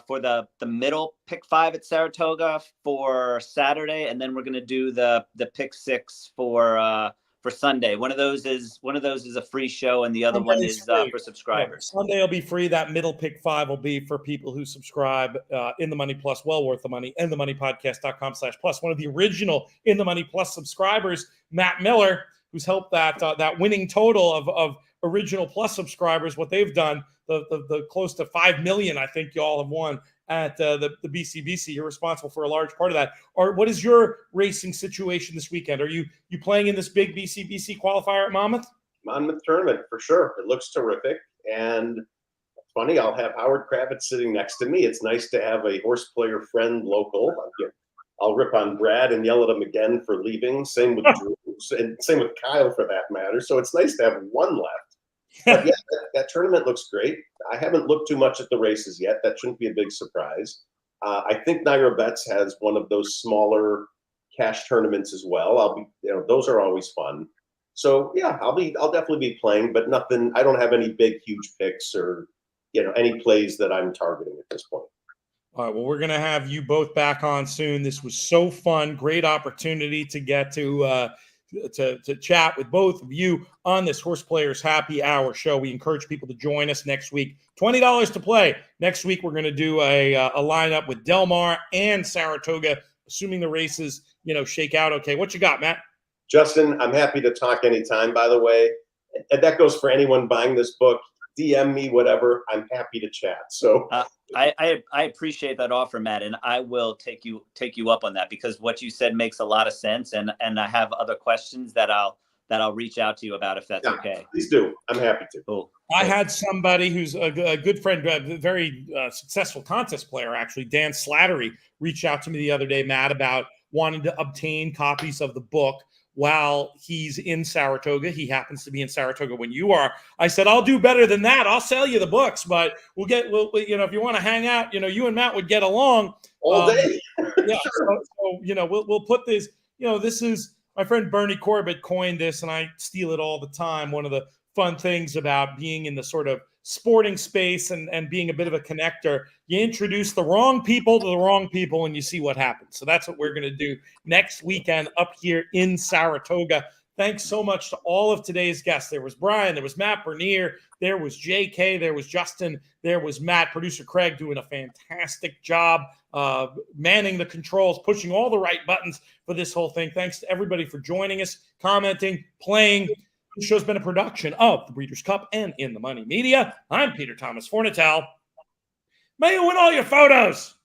for the middle pick 5 at Saratoga for Saturday, and then we're going to do the pick 6 for Sunday. One of those is a free show, and the other one is for subscribers. Sunday will be free. That middle pick 5 will be for people who subscribe. In the Money Plus, well worth the money. InTheMoneyPodcast.com/plus. One of the original In the Money Plus subscribers, Matt Miller, who's helped that winning total of original Plus subscribers. What they've done, the close to 5 million, I think you all have won at the BCBC. You're responsible for a large part of that. Or what is your racing situation this weekend? Are you playing in this big BCBC qualifier at Monmouth? Monmouth tournament for sure. It looks terrific, and funny. I'll have Howard Kravitz sitting next to me. It's nice to have a horse player friend local. I'll rip on Brad and yell at him again for leaving. Same with Drew, and same with Kyle for that matter. So it's nice to have one left. But yeah, that tournament looks great. I haven't looked too much at the races yet. That shouldn't be a big surprise. I think Naira Bets has one of those smaller cash tournaments as well. Those are always fun. So yeah, I'll definitely be playing, but nothing. I don't have any big, huge picks or any plays that I'm targeting at this point. All right. Well, we're gonna have you both back on soon. This was so fun. Great opportunity to get to chat with both of you on this HorsePlayers Happy Hour show. We encourage people to join us next week. $20 to play. Next week, we're going to do a lineup with Del Mar and Saratoga, assuming the races, shake out okay. What you got, Matt? Justin, I'm happy to talk anytime, by the way. And that goes for anyone buying this book. DM me, whatever. I'm happy to chat. So I appreciate that offer, Matt, and I will take you up on that, because what you said makes a lot of sense, and I have other questions that I'll reach out to you about, if that's okay. Please do. I'm happy to. Cool. I had somebody who's a good friend, a very successful contest player, actually, Dan Slattery, reach out to me the other day, Matt, about wanting to obtain copies of the book while he's in Saratoga. He happens to be in Saratoga when you are. I said, I'll do better than that. I'll sell you the books, but we'll if you want to hang out, you and Matt would get along all day. Yeah. Sure. So we'll put this, this is my friend Bernie Corbett coined this, and I steal it all the time. One of the fun things about being in the sort of sporting space and being a bit of a connector, you introduce the wrong people to the wrong people and you see what happens. So that's what we're going to do next weekend up here in Saratoga. Thanks so much to all of today's guests. There was Brian, there was Matt Bernier, there was JK, there was Justin, there was Matt, producer Craig doing a fantastic job manning the controls, pushing all the right buttons for this whole thing. Thanks to everybody for joining us, commenting, playing. The show's been a production of the Breeders' Cup and In the Money Media. I'm Peter Thomas Fornatale. May you win all your photos.